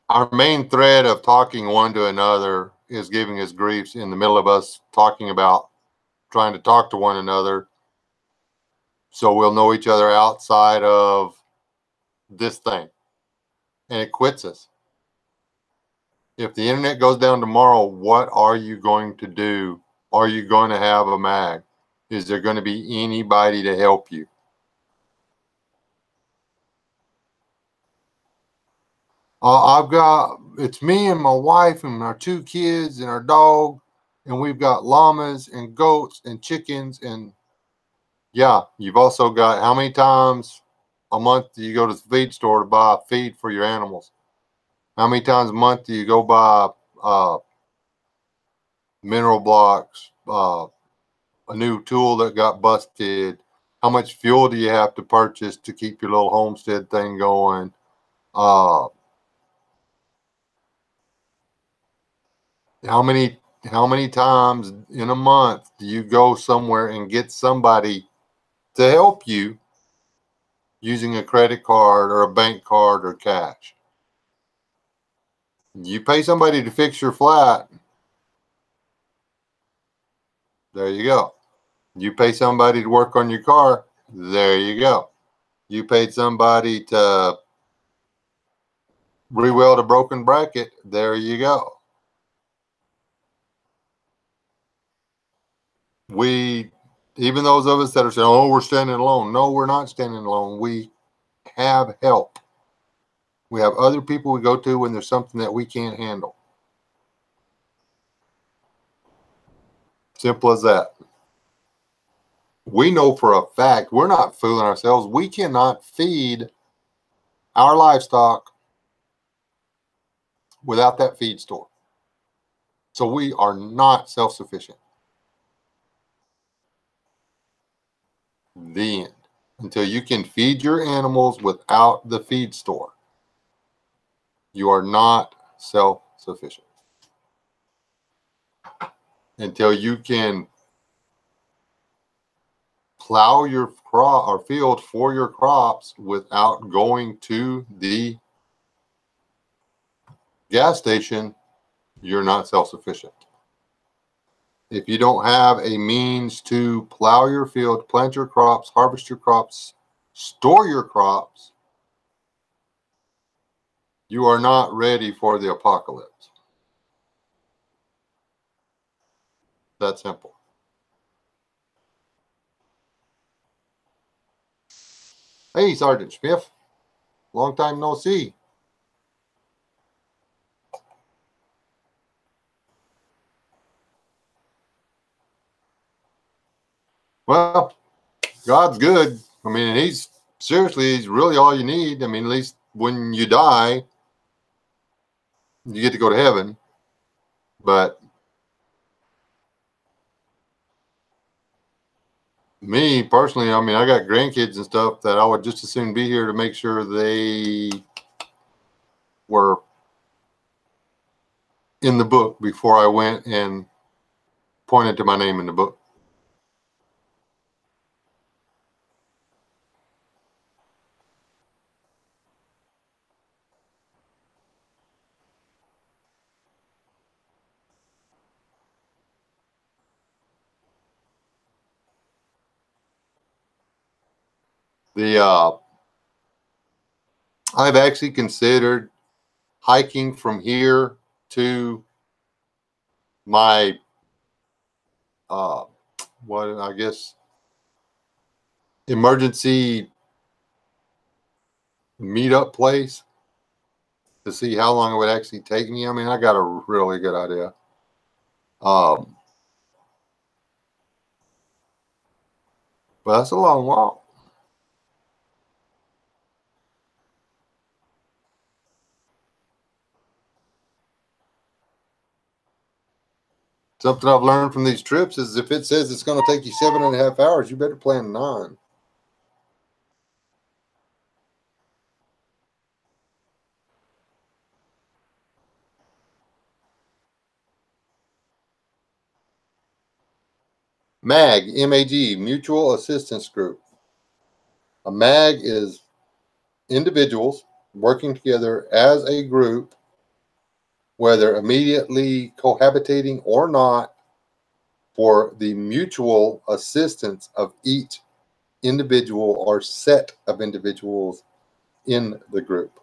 our main thread of talking one to another is giving us griefs in the middle of us talking about trying to talk to one another. So we'll know each other outside of this thing. And it quits us. If the internet goes down tomorrow, what are you going to do? Are you going to have a mag? Is there going to be anybody to help you? It's me and my wife and our 2 kids and our dog, and we've got llamas and goats and chickens. And yeah, you've also got, how many times a month do you go to the feed store to buy feed for your animals? How many times a month do you go buy mineral blocks, a new tool that got busted? How much fuel do you have to purchase to keep your little homestead thing going? How many times in a month do you go somewhere and get somebody to help you using a credit card or a bank card or cash? You pay somebody to fix your flat. There you go. You pay somebody to work on your car. There you go. You paid somebody to re-weld a broken bracket. There you go. Even those of us that are saying, oh, we're standing alone. No, we're not standing alone. We have help. We have other people we go to when there's something that we can't handle. Simple as that. We know for a fact, we're not fooling ourselves. We cannot feed our livestock without that feed store. So we are not self-sufficient. The end. Until you can feed your animals without the feed store, you are not self-sufficient. Until you can plow your crop or field for your crops without going to the gas station, you're not self-sufficient. If you don't have a means to plow your field, plant your crops, harvest your crops, store your crops, you are not ready for the apocalypse. That simple. Hey, Sergeant Smith. Long time no see. Well, God's good. I mean, he's really all you need. I mean, at least when you die, you get to go to heaven. But me personally, I mean, I got grandkids and stuff that I would just as soon be here to make sure they were in the book before I went and pointed to my name in the book. I've actually considered hiking from here to my what I guess emergency meetup place to see how long it would actually take me. I mean, I got a really good idea. But that's a long walk. Something I've learned from these trips is if it says it's going to take you 7.5 hours, you better plan 9. MAG, M-A-G, Mutual Assistance Group. A MAG is individuals working together as a group, whether immediately cohabitating or not, for the mutual assistance of each individual or set of individuals in the group.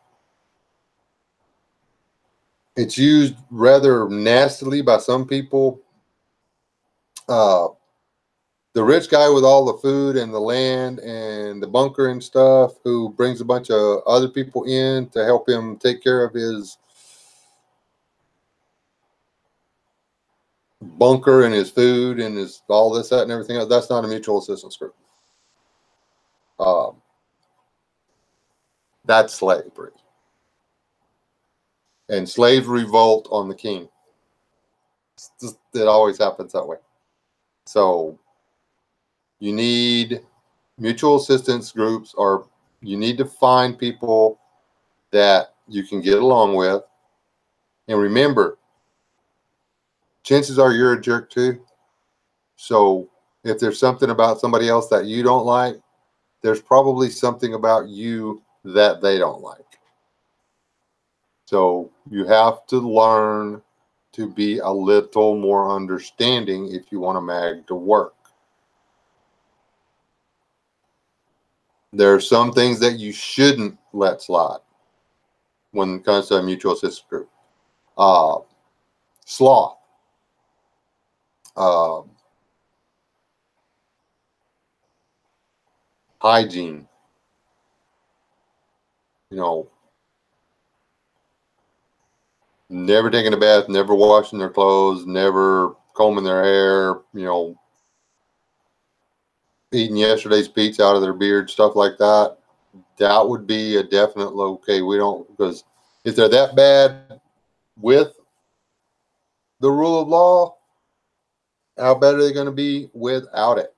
It's used rather nastily by some people. The rich guy with all the food and the land and the bunker and stuff, who brings a bunch of other people in to help him take care of his bunker and his food and his all this, that, and everything else. That's not a mutual assistance group. That's slavery. And slaves revolt on the king. It always happens that way. So you need mutual assistance groups, or you need to find people that you can get along with. And remember, chances are you're a jerk too. So if there's something about somebody else that you don't like, there's probably something about you that they don't like. So you have to learn to be a little more understanding if you want a MAG to work. There are some things that you shouldn't let slide when it comes to a mutual assistance group. Sloth. Hygiene. Never taking a bath, never washing their clothes, never combing their hair, eating yesterday's pizza out of their beard, stuff like that. That would be a definite okay. We don't, because if they're that bad with the rule of law, how bad are they going to be without it?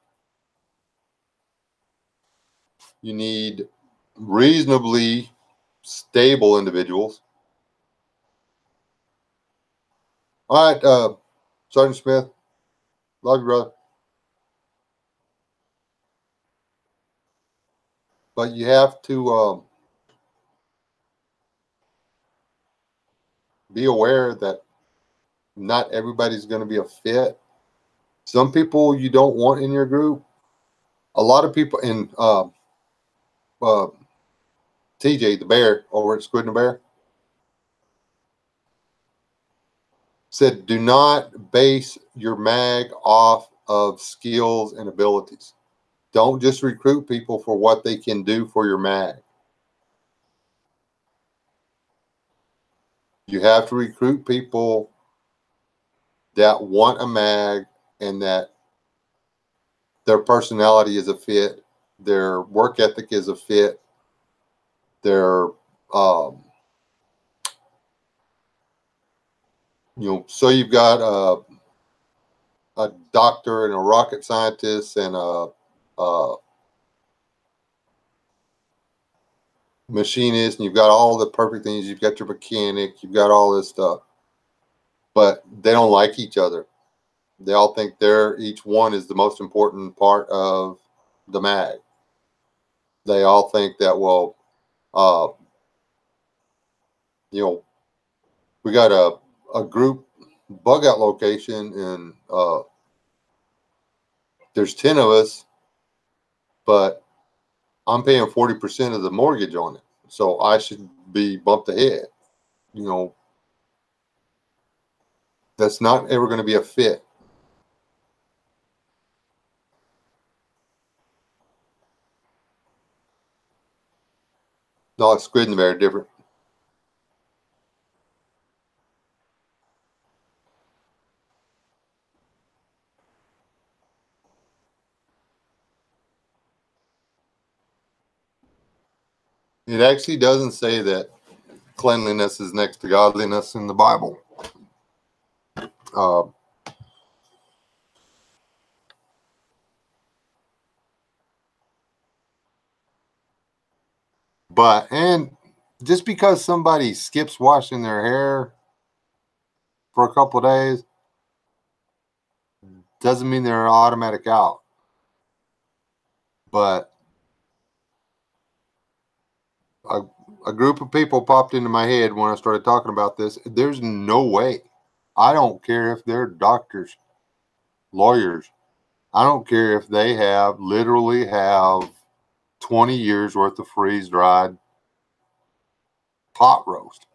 You need reasonably stable individuals. All right, Sergeant Smith, love you, brother. But you have to be aware that not everybody's going to be a fit. Some people you don't want in your group. A lot of people in TJ the Bear over at Squid and the Bear said, do not base your MAG off of skills and abilities. don't just recruit people for what they can do for your mag. You have to recruit people that want a mag and that their personality is a fit, their work ethic is a fit, their so you've got a doctor and a rocket scientist and a machinist, and you've got all the perfect things. You've got your mechanic, you've got all this stuff, but they don't like each other. They all think each one is the most important part of the mag. They all think that, well, we got a group bug out location and there's 10 of us, but I'm paying 40% of the mortgage on it. So I should be bumped ahead. That's not ever going to be a fit. No, Squid and the Bear are different. It actually doesn't say that cleanliness is next to godliness in the Bible. And just because somebody skips washing their hair for a couple of days doesn't mean they're automatic out. But a group of people popped into my head when I started talking about this. There's no way. I don't care if they're doctors, lawyers. I don't care if they literally have 20 years worth of freeze-dried pot roast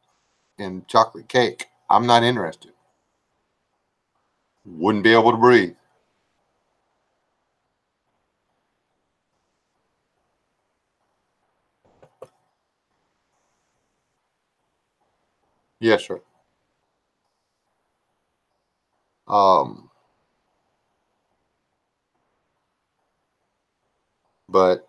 and chocolate cake. I'm not interested. Wouldn't be able to breathe. Yes, sir. But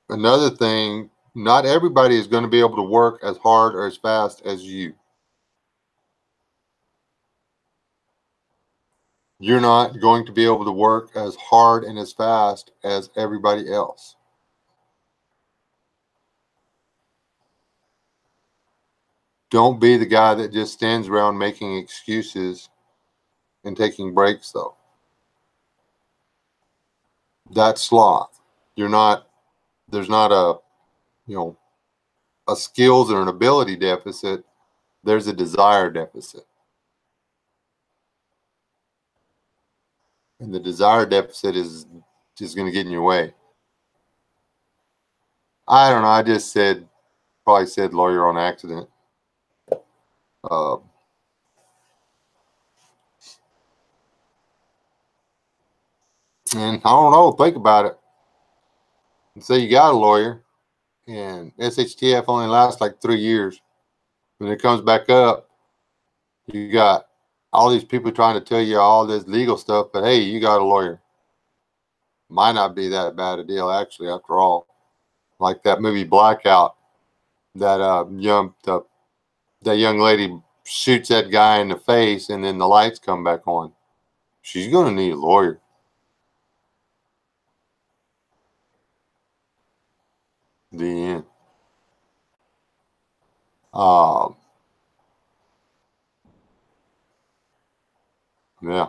another thing, not everybody is going to be able to work as hard or as fast as you. You're not going to be able to work as hard and as fast as everybody else. Don't be the guy that just stands around making excuses and taking breaks, though. That's sloth. There's not a skills or an ability deficit. There's a desire deficit. And the desire deficit is just going to get in your way. I don't know. I just probably said lawyer on accident. And I don't know, think about it. Say you got a lawyer and SHTF only lasts like 3 years. When it comes back up, you got all these people trying to tell you all this legal stuff, but hey, you got a lawyer. Might not be that bad a deal, actually, after all. Like that movie Blackout, that young lady shoots that guy in the face and then the lights come back on. She's going to need a lawyer. The end. Yeah.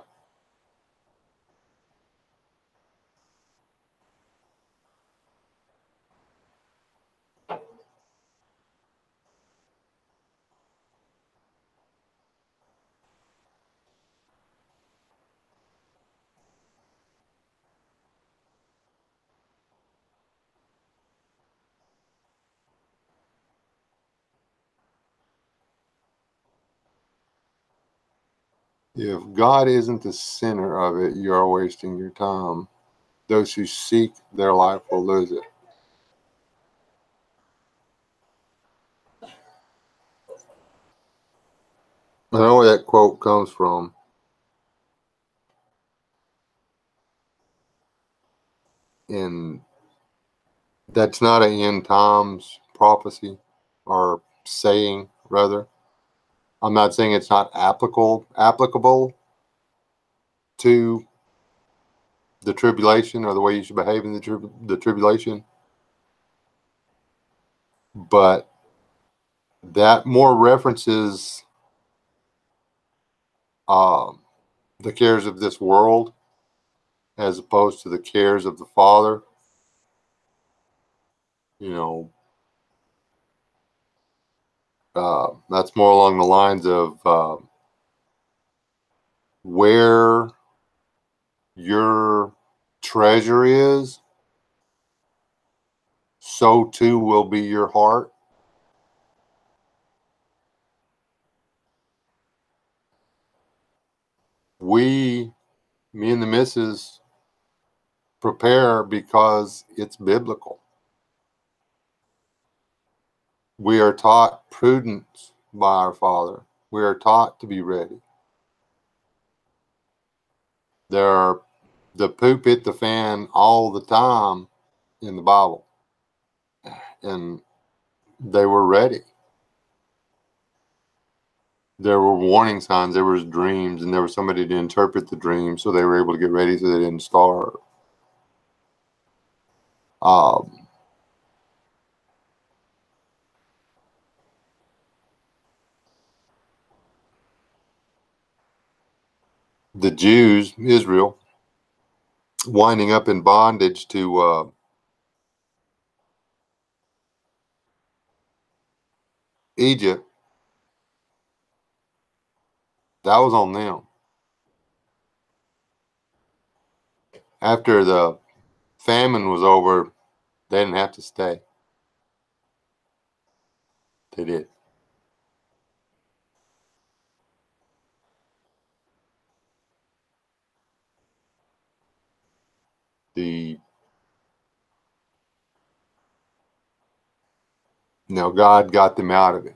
If God isn't the center of it, you are wasting your time. Those who seek their life will lose it. I know where that quote comes from. And that's not an end times prophecy or saying, rather. I'm not saying it's not applicable to the tribulation or the way you should behave in the tribulation, but that more references the cares of this world as opposed to the cares of the Father. You know, that's more along the lines of where your treasure is, so too will be your heart. Me and the missus, prepare because it's biblical. We are taught prudence by our Father. We are taught to be ready. The poop hit the fan all the time in the Bible, and they were ready. There were warning signs, there was dreams, and there was somebody to interpret the dream, so they were able to get ready so they didn't starve. The Jews, Israel, winding up in bondage to Egypt, that was on them. After the famine was over, they didn't have to stay. They did. God got them out of it.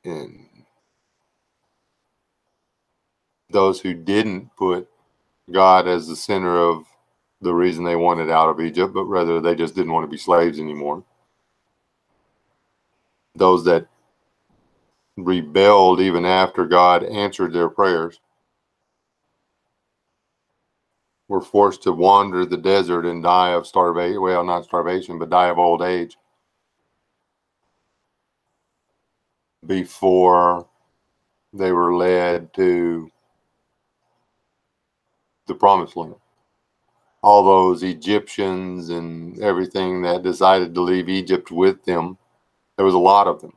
And those who didn't put God as the center of the reason they wanted out of Egypt, but rather they just didn't want to be slaves anymore. Those that rebelled even after God answered their prayers were forced to wander the desert and die of starvation. Well, not starvation, but die of old age before they were led to the promised land. All those Egyptians and everything that decided to leave Egypt with them, there was a lot of them,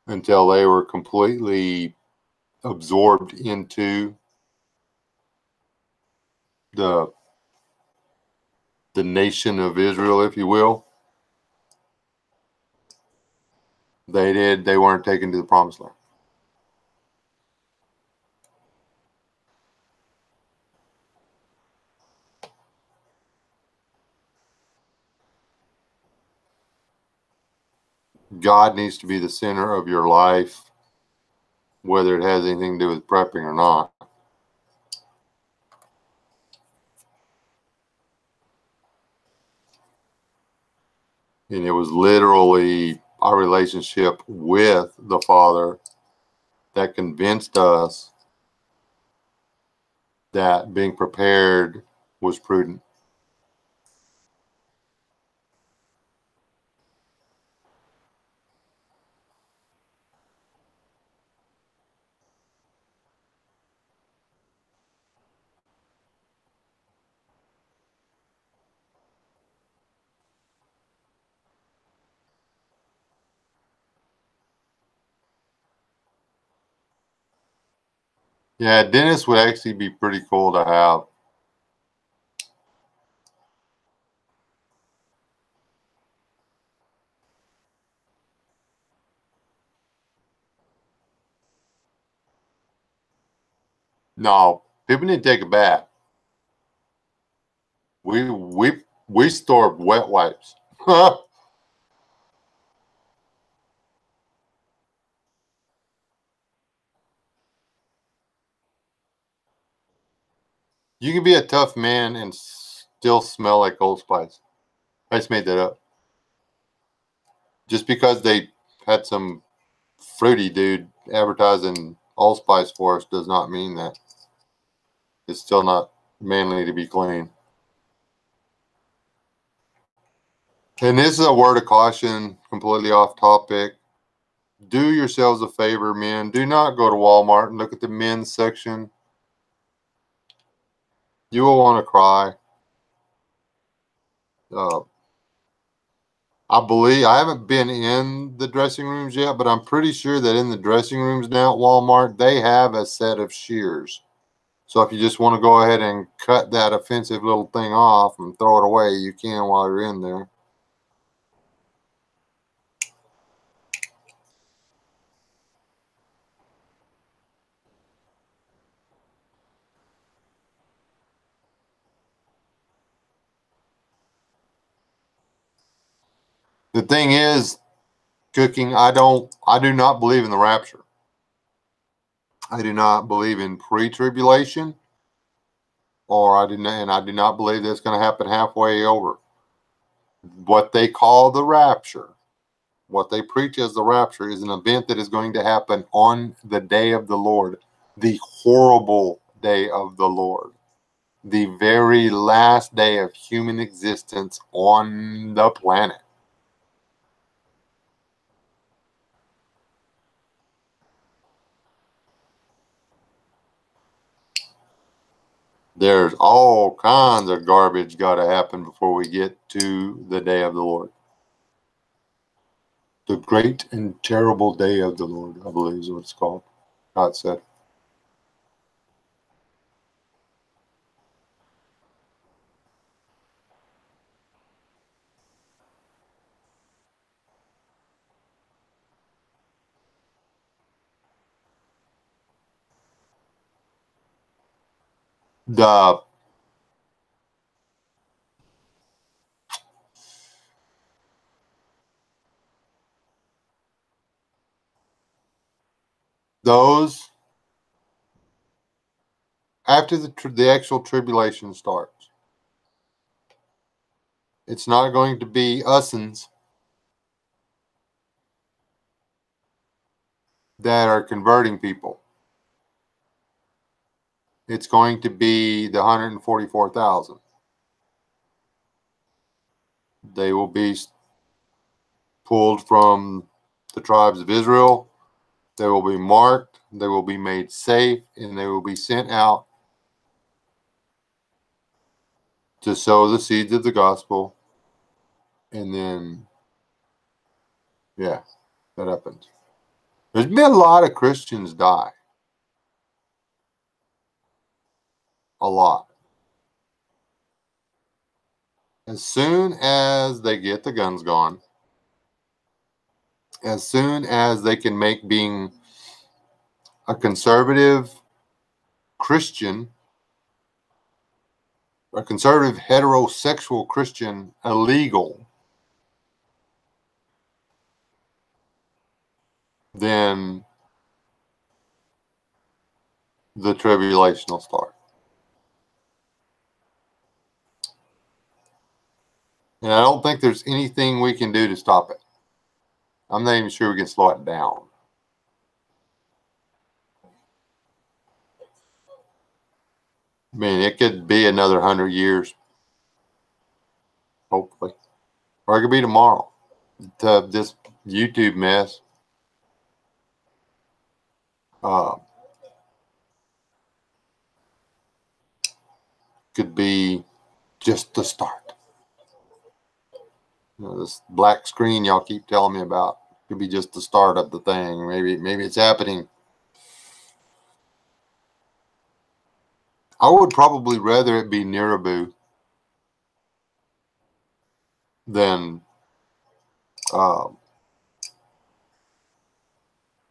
until they were completely absorbed into the nation of Israel, if you will. They weren't taken to the promised land. God needs to be the center of your life, whether it has anything to do with prepping or not. And it was literally our relationship with the Father that convinced us that being prepared was prudent. Yeah, Dennis would actually be pretty cool to have. No, people need to take a bath. We store wet wipes. You can be a tough man and still smell like Old Spice. I just made that up. Just because they had some fruity dude advertising Old Spice for us does not mean that it's still not manly to be clean. And this is a word of caution, completely off topic. Do yourselves a favor, men. Do not go to Walmart and look at the men's section. You will want to cry. I haven't been in the dressing rooms yet, but I'm pretty sure that in the dressing rooms now at Walmart, they have a set of shears. So if you just want to go ahead and cut that offensive little thing off and throw it away, you can while you're in there. The thing is, cooking, I do not believe in the rapture. I do not believe in pre-tribulation, I do not believe that's going to happen halfway over. What they call the rapture, what they preach as the rapture, is an event that is going to happen on the day of the Lord, the horrible day of the Lord, the very last day of human existence on the planet. There's all kinds of garbage got to happen before we get to the day of the Lord. The great and terrible day of the Lord, I believe is what it's called. God said. Those after the actual tribulation starts, it's not going to be usins that are converting people. It's going to be the 144,000. They will be pulled from the tribes of Israel. They will be marked. They will be made safe, and they will be sent out to sow the seeds of the gospel. And then, yeah, that happens. There's been a lot of Christians die. A lot. As soon as they get the guns gone, as soon as they can make being a conservative Christian, a conservative heterosexual Christian illegal, then the tribulation will start. And I don't think there's anything we can do to stop it. I'm not even sure we can slow it down. I mean, it could be another 100 years, hopefully. Or it could be tomorrow. This YouTube mess. Could be just the start. This black screen y'all keep telling me about could be just the start of the thing. Maybe it's happening. I would probably rather it be Nirabu than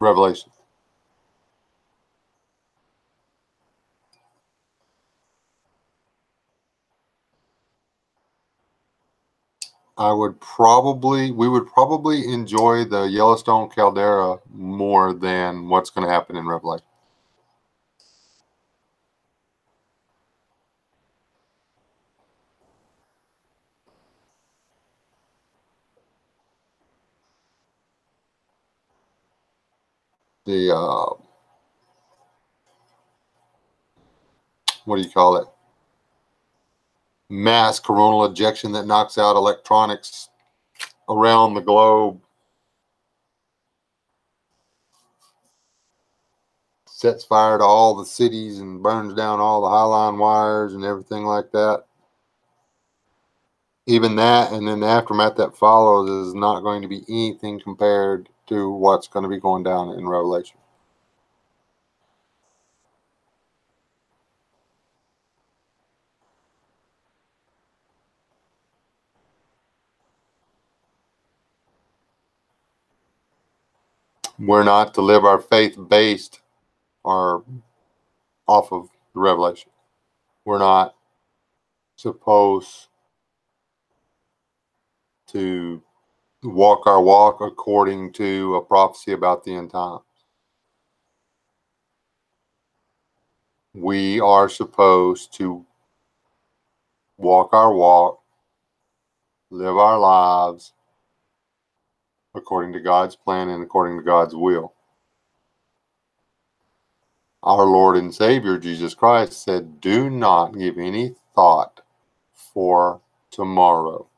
Revelation. we would probably enjoy the Yellowstone caldera more than what's going to happen in Revelation. The what do you call it? Mass coronal ejection that knocks out electronics around the globe, sets fire to all the cities and burns down all the highline wires and everything like that. Even that, and then the aftermath that follows, is not going to be anything compared to what's going to be going down in Revelation. We're not to live our faith based or off of the Revelation. We're not supposed to walk our walk according to a prophecy about the end times. We are supposed to walk our walk, live our lives according to God's plan and according to God's will. Our Lord and Savior, Jesus Christ, said, do not give any thought for tomorrow.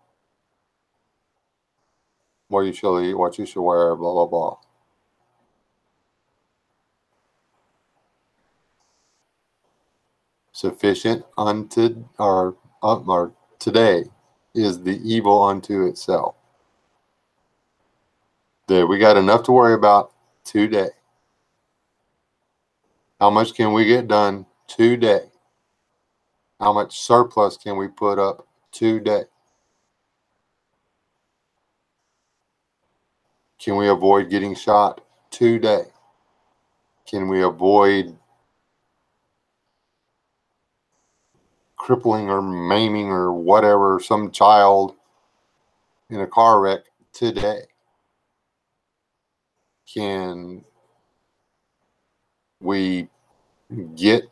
What you shall eat, what you shall wear, blah, blah, blah. Sufficient unto or today is the evil unto itself. There, we got enough to worry about today. How much can we get done today? How much surplus can we put up today? Can we avoid getting shot today? Can we avoid crippling or maiming or whatever some child in a car wreck today? Can we get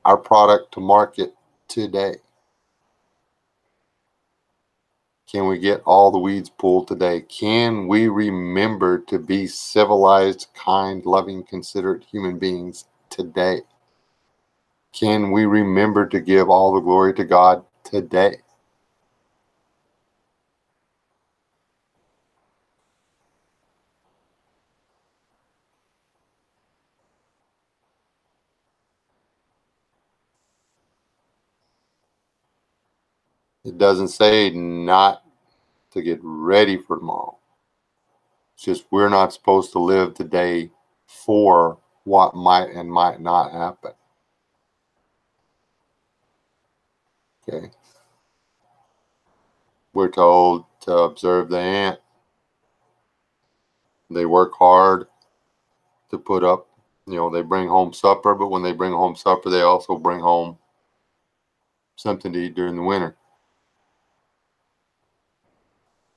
our product to market today? Can we get all the weeds pulled today? Can we remember to be civilized, kind, loving, considerate human beings today? Can we remember to give all the glory to God today? It doesn't say not to get ready for tomorrow. It's just we're not supposed to live today for what might and might not happen. Okay. We're told to observe the ant. They work hard to put up, they bring home supper, but when they bring home supper, they also bring home something to eat during the winter.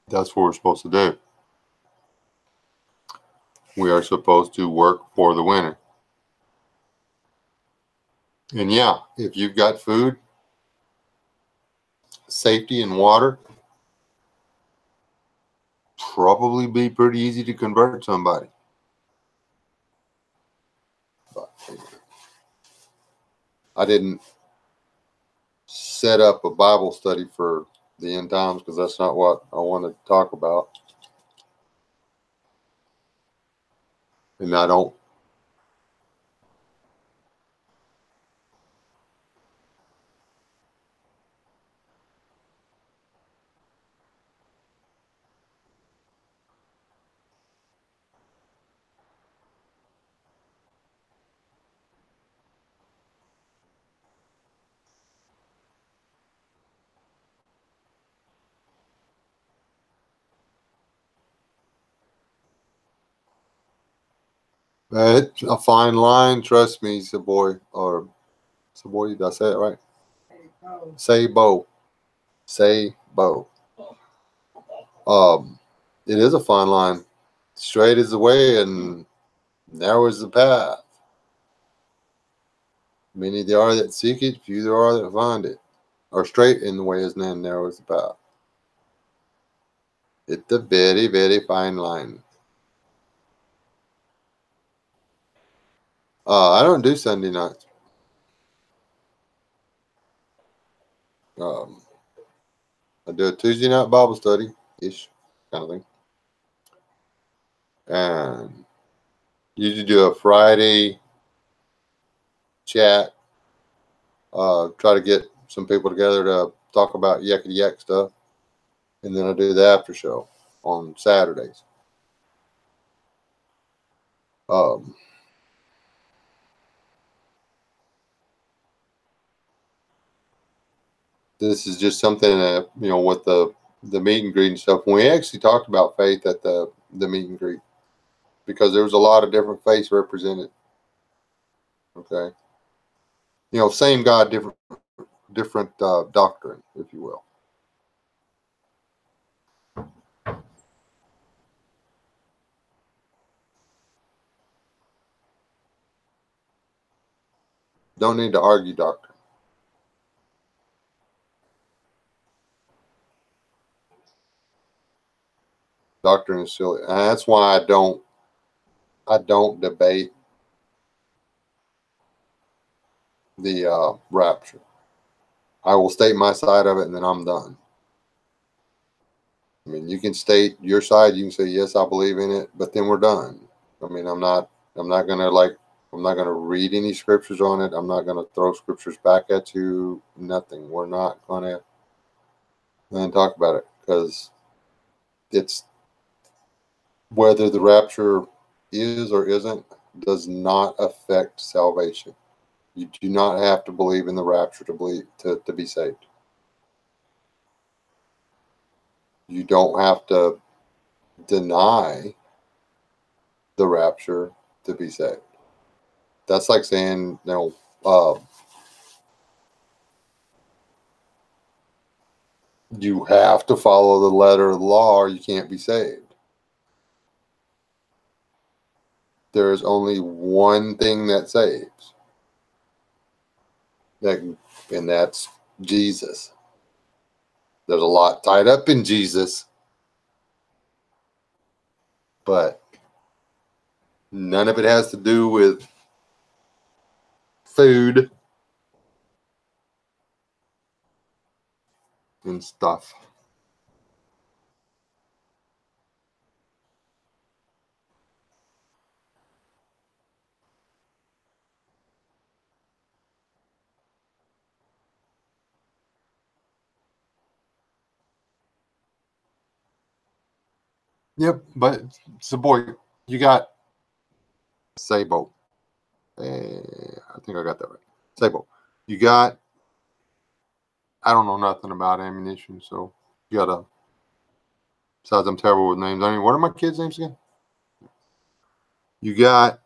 That's what we're supposed to do. We are supposed to work for the winter. And yeah, if you've got food, safety, and water, probably be pretty easy to convert somebody. But I didn't set up a Bible study for the end times because that's not what I wanted to talk about. And I don't. It's a fine line, trust me, Saboy. Or Saboy, did I say it right? Say Bo. Say Bo. It is a fine line. Straight is the way and narrow is the path. Many there are that seek it, few there are that find it. Or straight in the way is and narrow is the path. It's a very, very fine line. I don't do Sunday nights. I do a Tuesday night Bible study-ish kind of thing. And usually do a Friday chat. Try to get some people together to talk about yakety yak stuff. And then I do the after show on Saturdays. This is just something that, with the meet and greet and stuff. When we actually talked about faith at the meet and greet, because there was a lot of different faiths represented. Okay. Same God, different doctrine, if you will. Don't need to argue doctrine. Doctrine is silly. And that's why I don't debate the rapture. I will state my side of it and then I'm done. I mean, you can state your side, you can say, yes, I believe in it, but then we're done. I mean, I'm not gonna read any scriptures on it. I'm not gonna throw scriptures back at you. Nothing. We're not gonna then talk about it, because it's whether the rapture is or isn't does not affect salvation. You do not have to believe in the rapture to be saved. You don't have to deny the rapture to be saved. That's like saying, you have to follow the letter of the law or you can't be saved. There is only one thing that saves. And that's Jesus. There's a lot tied up in Jesus, but none of it has to do with food and stuff. Yep, but so boy, you got Sabo. I think I got that right. Sabo. You got, I don't know nothing about ammunition, so you got besides I'm terrible with names. I mean, what are my kids' names again? You got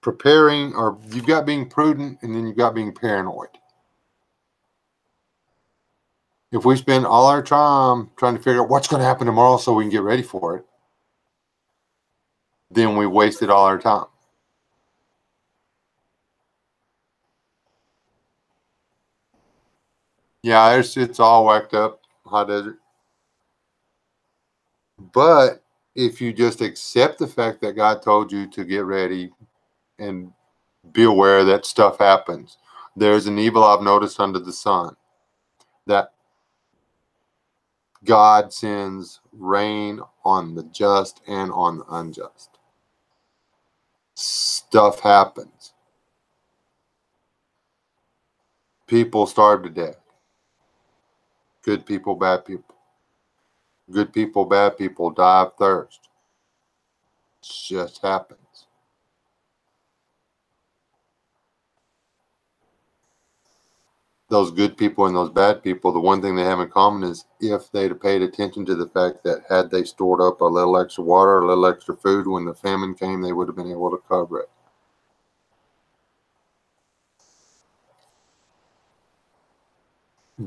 preparing, or you've got being prudent, and then you've got being paranoid. If we spend all our time trying to figure out what's going to happen tomorrow so we can get ready for it, then we wasted all our time. Yeah, it's all whacked up, high desert. But if you just accept the fact that God told you to get ready and be aware that stuff happens, there's an evil I've noticed under the sun, that God sends rain on the just and on the unjust. Stuff happens. People starve to death. Good people, bad people. Good people, bad people die of thirst. It just happens. Those good people and those bad people, the one thing they have in common is if they'd have paid attention to the fact that had they stored up a little extra water, a little extra food, when the famine came, they would have been able to cover it.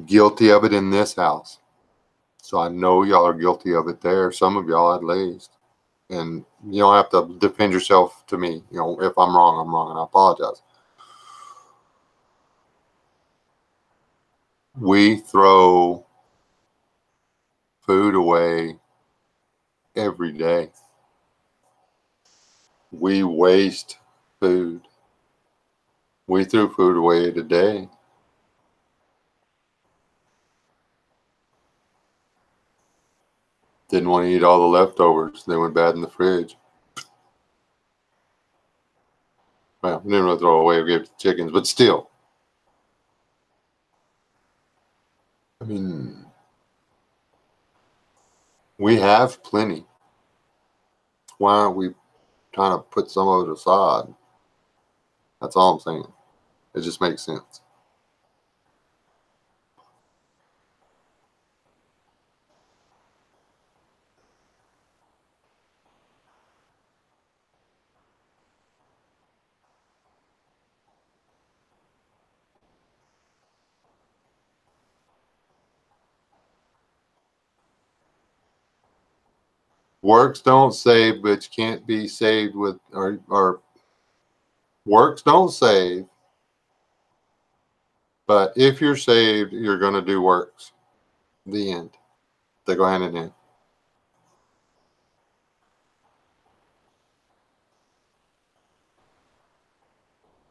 guilty of it in this house. So I know y'all are guilty of it there. Some of y'all at least. And you don't have to defend yourself to me. You know, if I'm wrong, I'm wrong, and I apologize. We throw food away every day. We waste food. We threw food away today. Didn't want to eat all the leftovers. They went bad in the fridge. Well, we didn't really throw away. We gave it to the chickens, but still. I mean, we have plenty. Why aren't we trying to put some of it aside? That's all I'm saying. It just makes sense. Works don't save, but you can't be saved with, or works don't save, but if you're saved, you're going to do works. The end. They go hand in hand.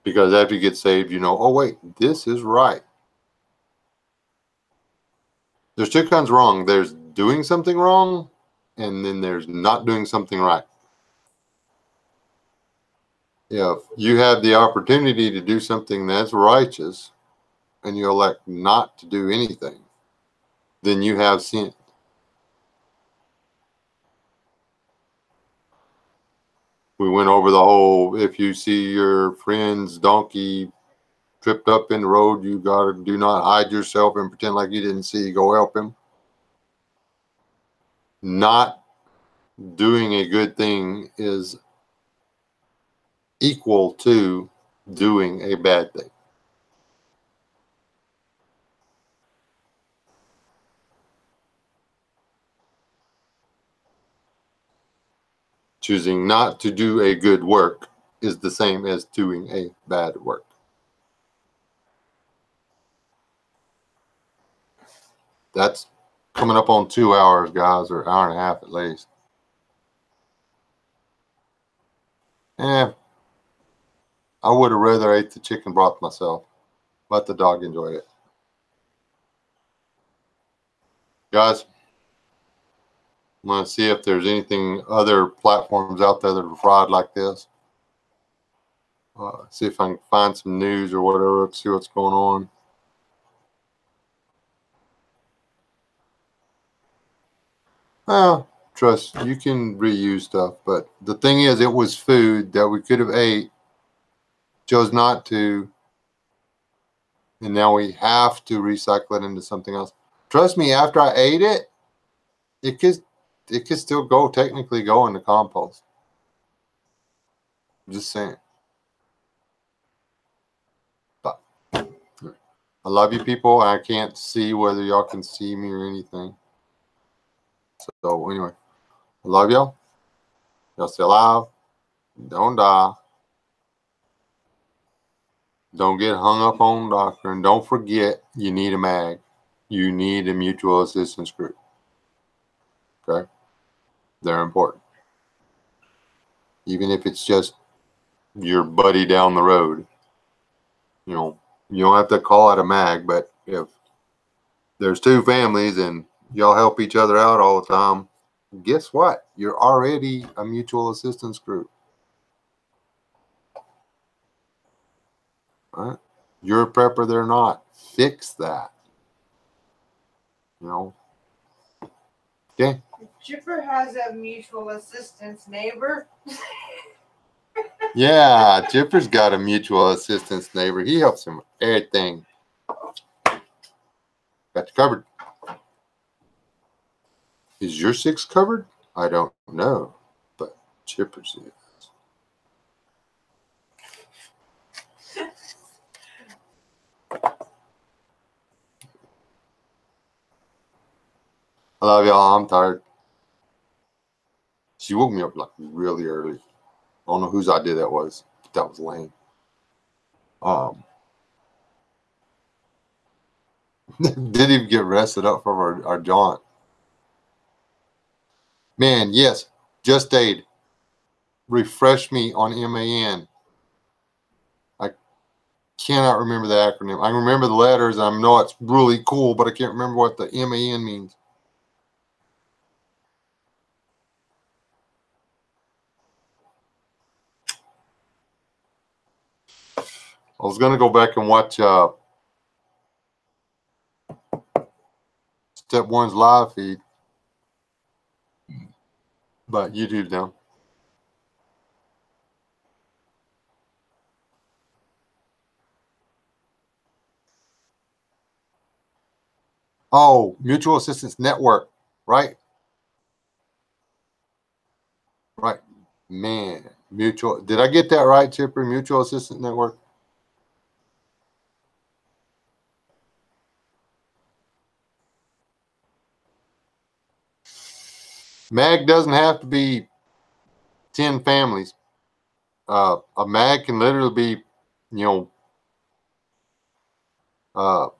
Because after you get saved, you know, oh, wait, this is right. There's two kinds wrong. There's doing something wrong, and then there's not doing something right. If you have the opportunity to do something that's righteous, and you elect not to do anything, then you have sinned. We went over the whole, if you see your friend's donkey tripped up in the road, you gotta do not hide yourself and pretend like you didn't see. Go help him. Not doing a good thing is equal to doing a bad thing. Choosing not to do a good work is the same as doing a bad work. That's coming up on 2 hours, guys, or an hour and a half at least. I would have rather ate the chicken broth myself. Let the dog enjoy it. Guys, I'm going to see if there's anything, other platforms out there that are fried like this. See if I can find some news or whatever, see what's going on. Well, trust, you can reuse stuff, but the thing is, it was food that we could have ate, chose not to, and now we have to recycle it into something else. Trust me, after I ate it, it could still technically go in the compost. Just saying. But I love you people. I can't see whether y'all can see me or anything. So anyway, I love y'all. Y'all stay alive. Don't die. Don't get hung up on doctrine. Don't forget you need a MAG. You need a mutual assistance group. Okay? They're important. Even if it's just your buddy down the road. You know, you don't have to call it a MAG, but if there's two families and y'all help each other out all the time, guess what? You're already a mutual assistance group. All right? You're a prepper, they're not. Fix that. You know? Okay? Chipper has a mutual assistance neighbor. Yeah, Chipper's got a mutual assistance neighbor. He helps him with everything. Got you covered. Is your 6 covered? I don't know, but Chipper's is. I love y'all. I'm tired. She woke me up like really early. I don't know whose idea that was, but that was lame. Didn't even get rested up from our jaunt. Man, yes, Just Aid. Refresh me on MAN. I cannot remember the acronym. I remember the letters. I know it's really cool, but I can't remember what the MAN means. I was going to go back and watch Step One's live feed, but YouTube's down. Oh, Mutual Assistance Network, right? Right. Man, Mutual. Did I get that right, Chipper? Mutual Assistance Network? MAG doesn't have to be 10 families. A MAG can literally be, 2 or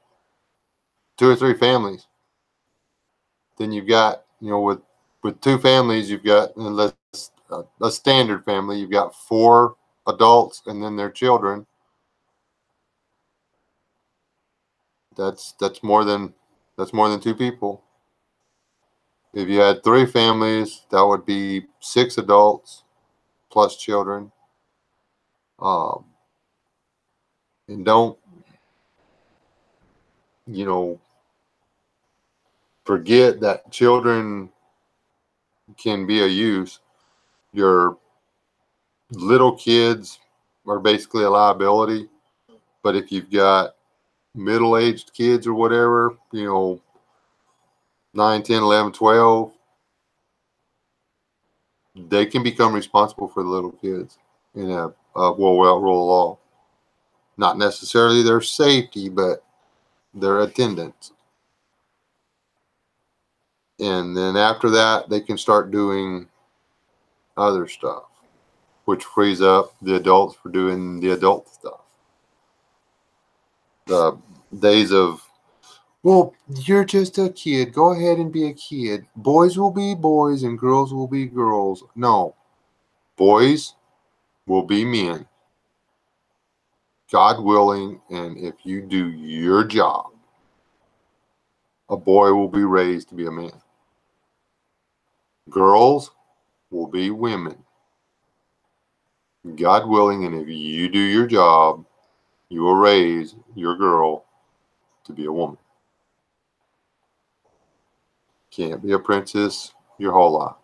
3 families. Then you've got, with 2 families, you've got a standard family. You've got 4 adults and then their children. That's more than 2 people. If you had 3 families, that would be 6 adults plus children. And don't, forget that children can be a use. Your little kids are basically a liability. But if you've got middle-aged kids or whatever, 9, 10, 11, 12, they can become responsible for the little kids in a rule of law. Not necessarily their safety, but their attendance. And then after that, they can start doing other stuff, which frees up the adults for doing the adult stuff. The days of, well, you're just a kid. Go ahead and be a kid. Boys will be boys and girls will be girls. No. Boys will be men. God willing, and if you do your job, a boy will be raised to be a man. Girls will be women. God willing, and if you do your job, you will raise your girl to be a woman. Can't be a princess your whole life.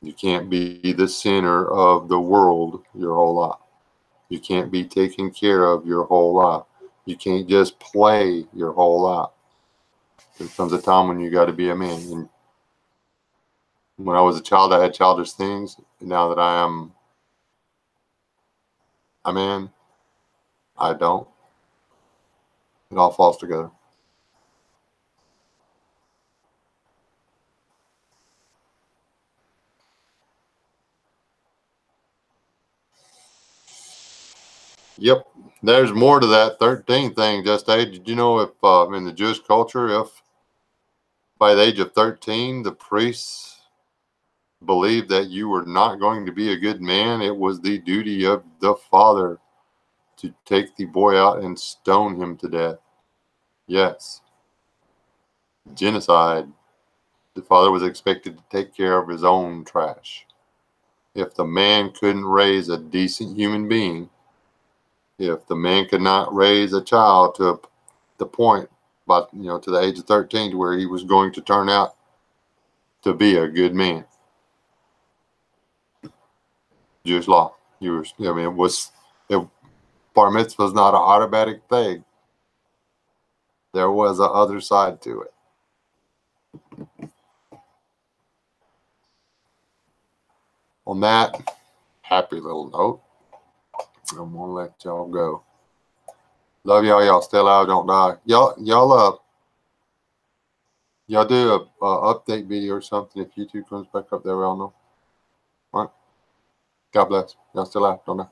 You can't be the center of the world your whole life. You can't be taken care of your whole life. You can't just play your whole life. There comes a time when you got to be a man. And when I was a child, I had childish things. And now that I am a man, I don't. It all falls together. Yep. There's more to that 13 thing, Just Age. Did you know if in the Jewish culture, if by the age of 13, the priests believed that you were not going to be a good man, it was the duty of the father to take the boy out and stone him to death. Yes. Genocide. The father was expected to take care of his own trash. If the man couldn't raise a decent human being, if the man could not raise a child to the point, to the age of 13, to where he was going to turn out to be a good man. Jewish law. Bar mitzvah was not an automatic thing. There was a other side to it. On that happy little note, I'm gonna let y'all go. Love y'all. Y'all stay alive, don't die. Y'all Y'all do a update video or something if YouTube comes back up there. We all know. All right. God bless. Y'all still out, don't know.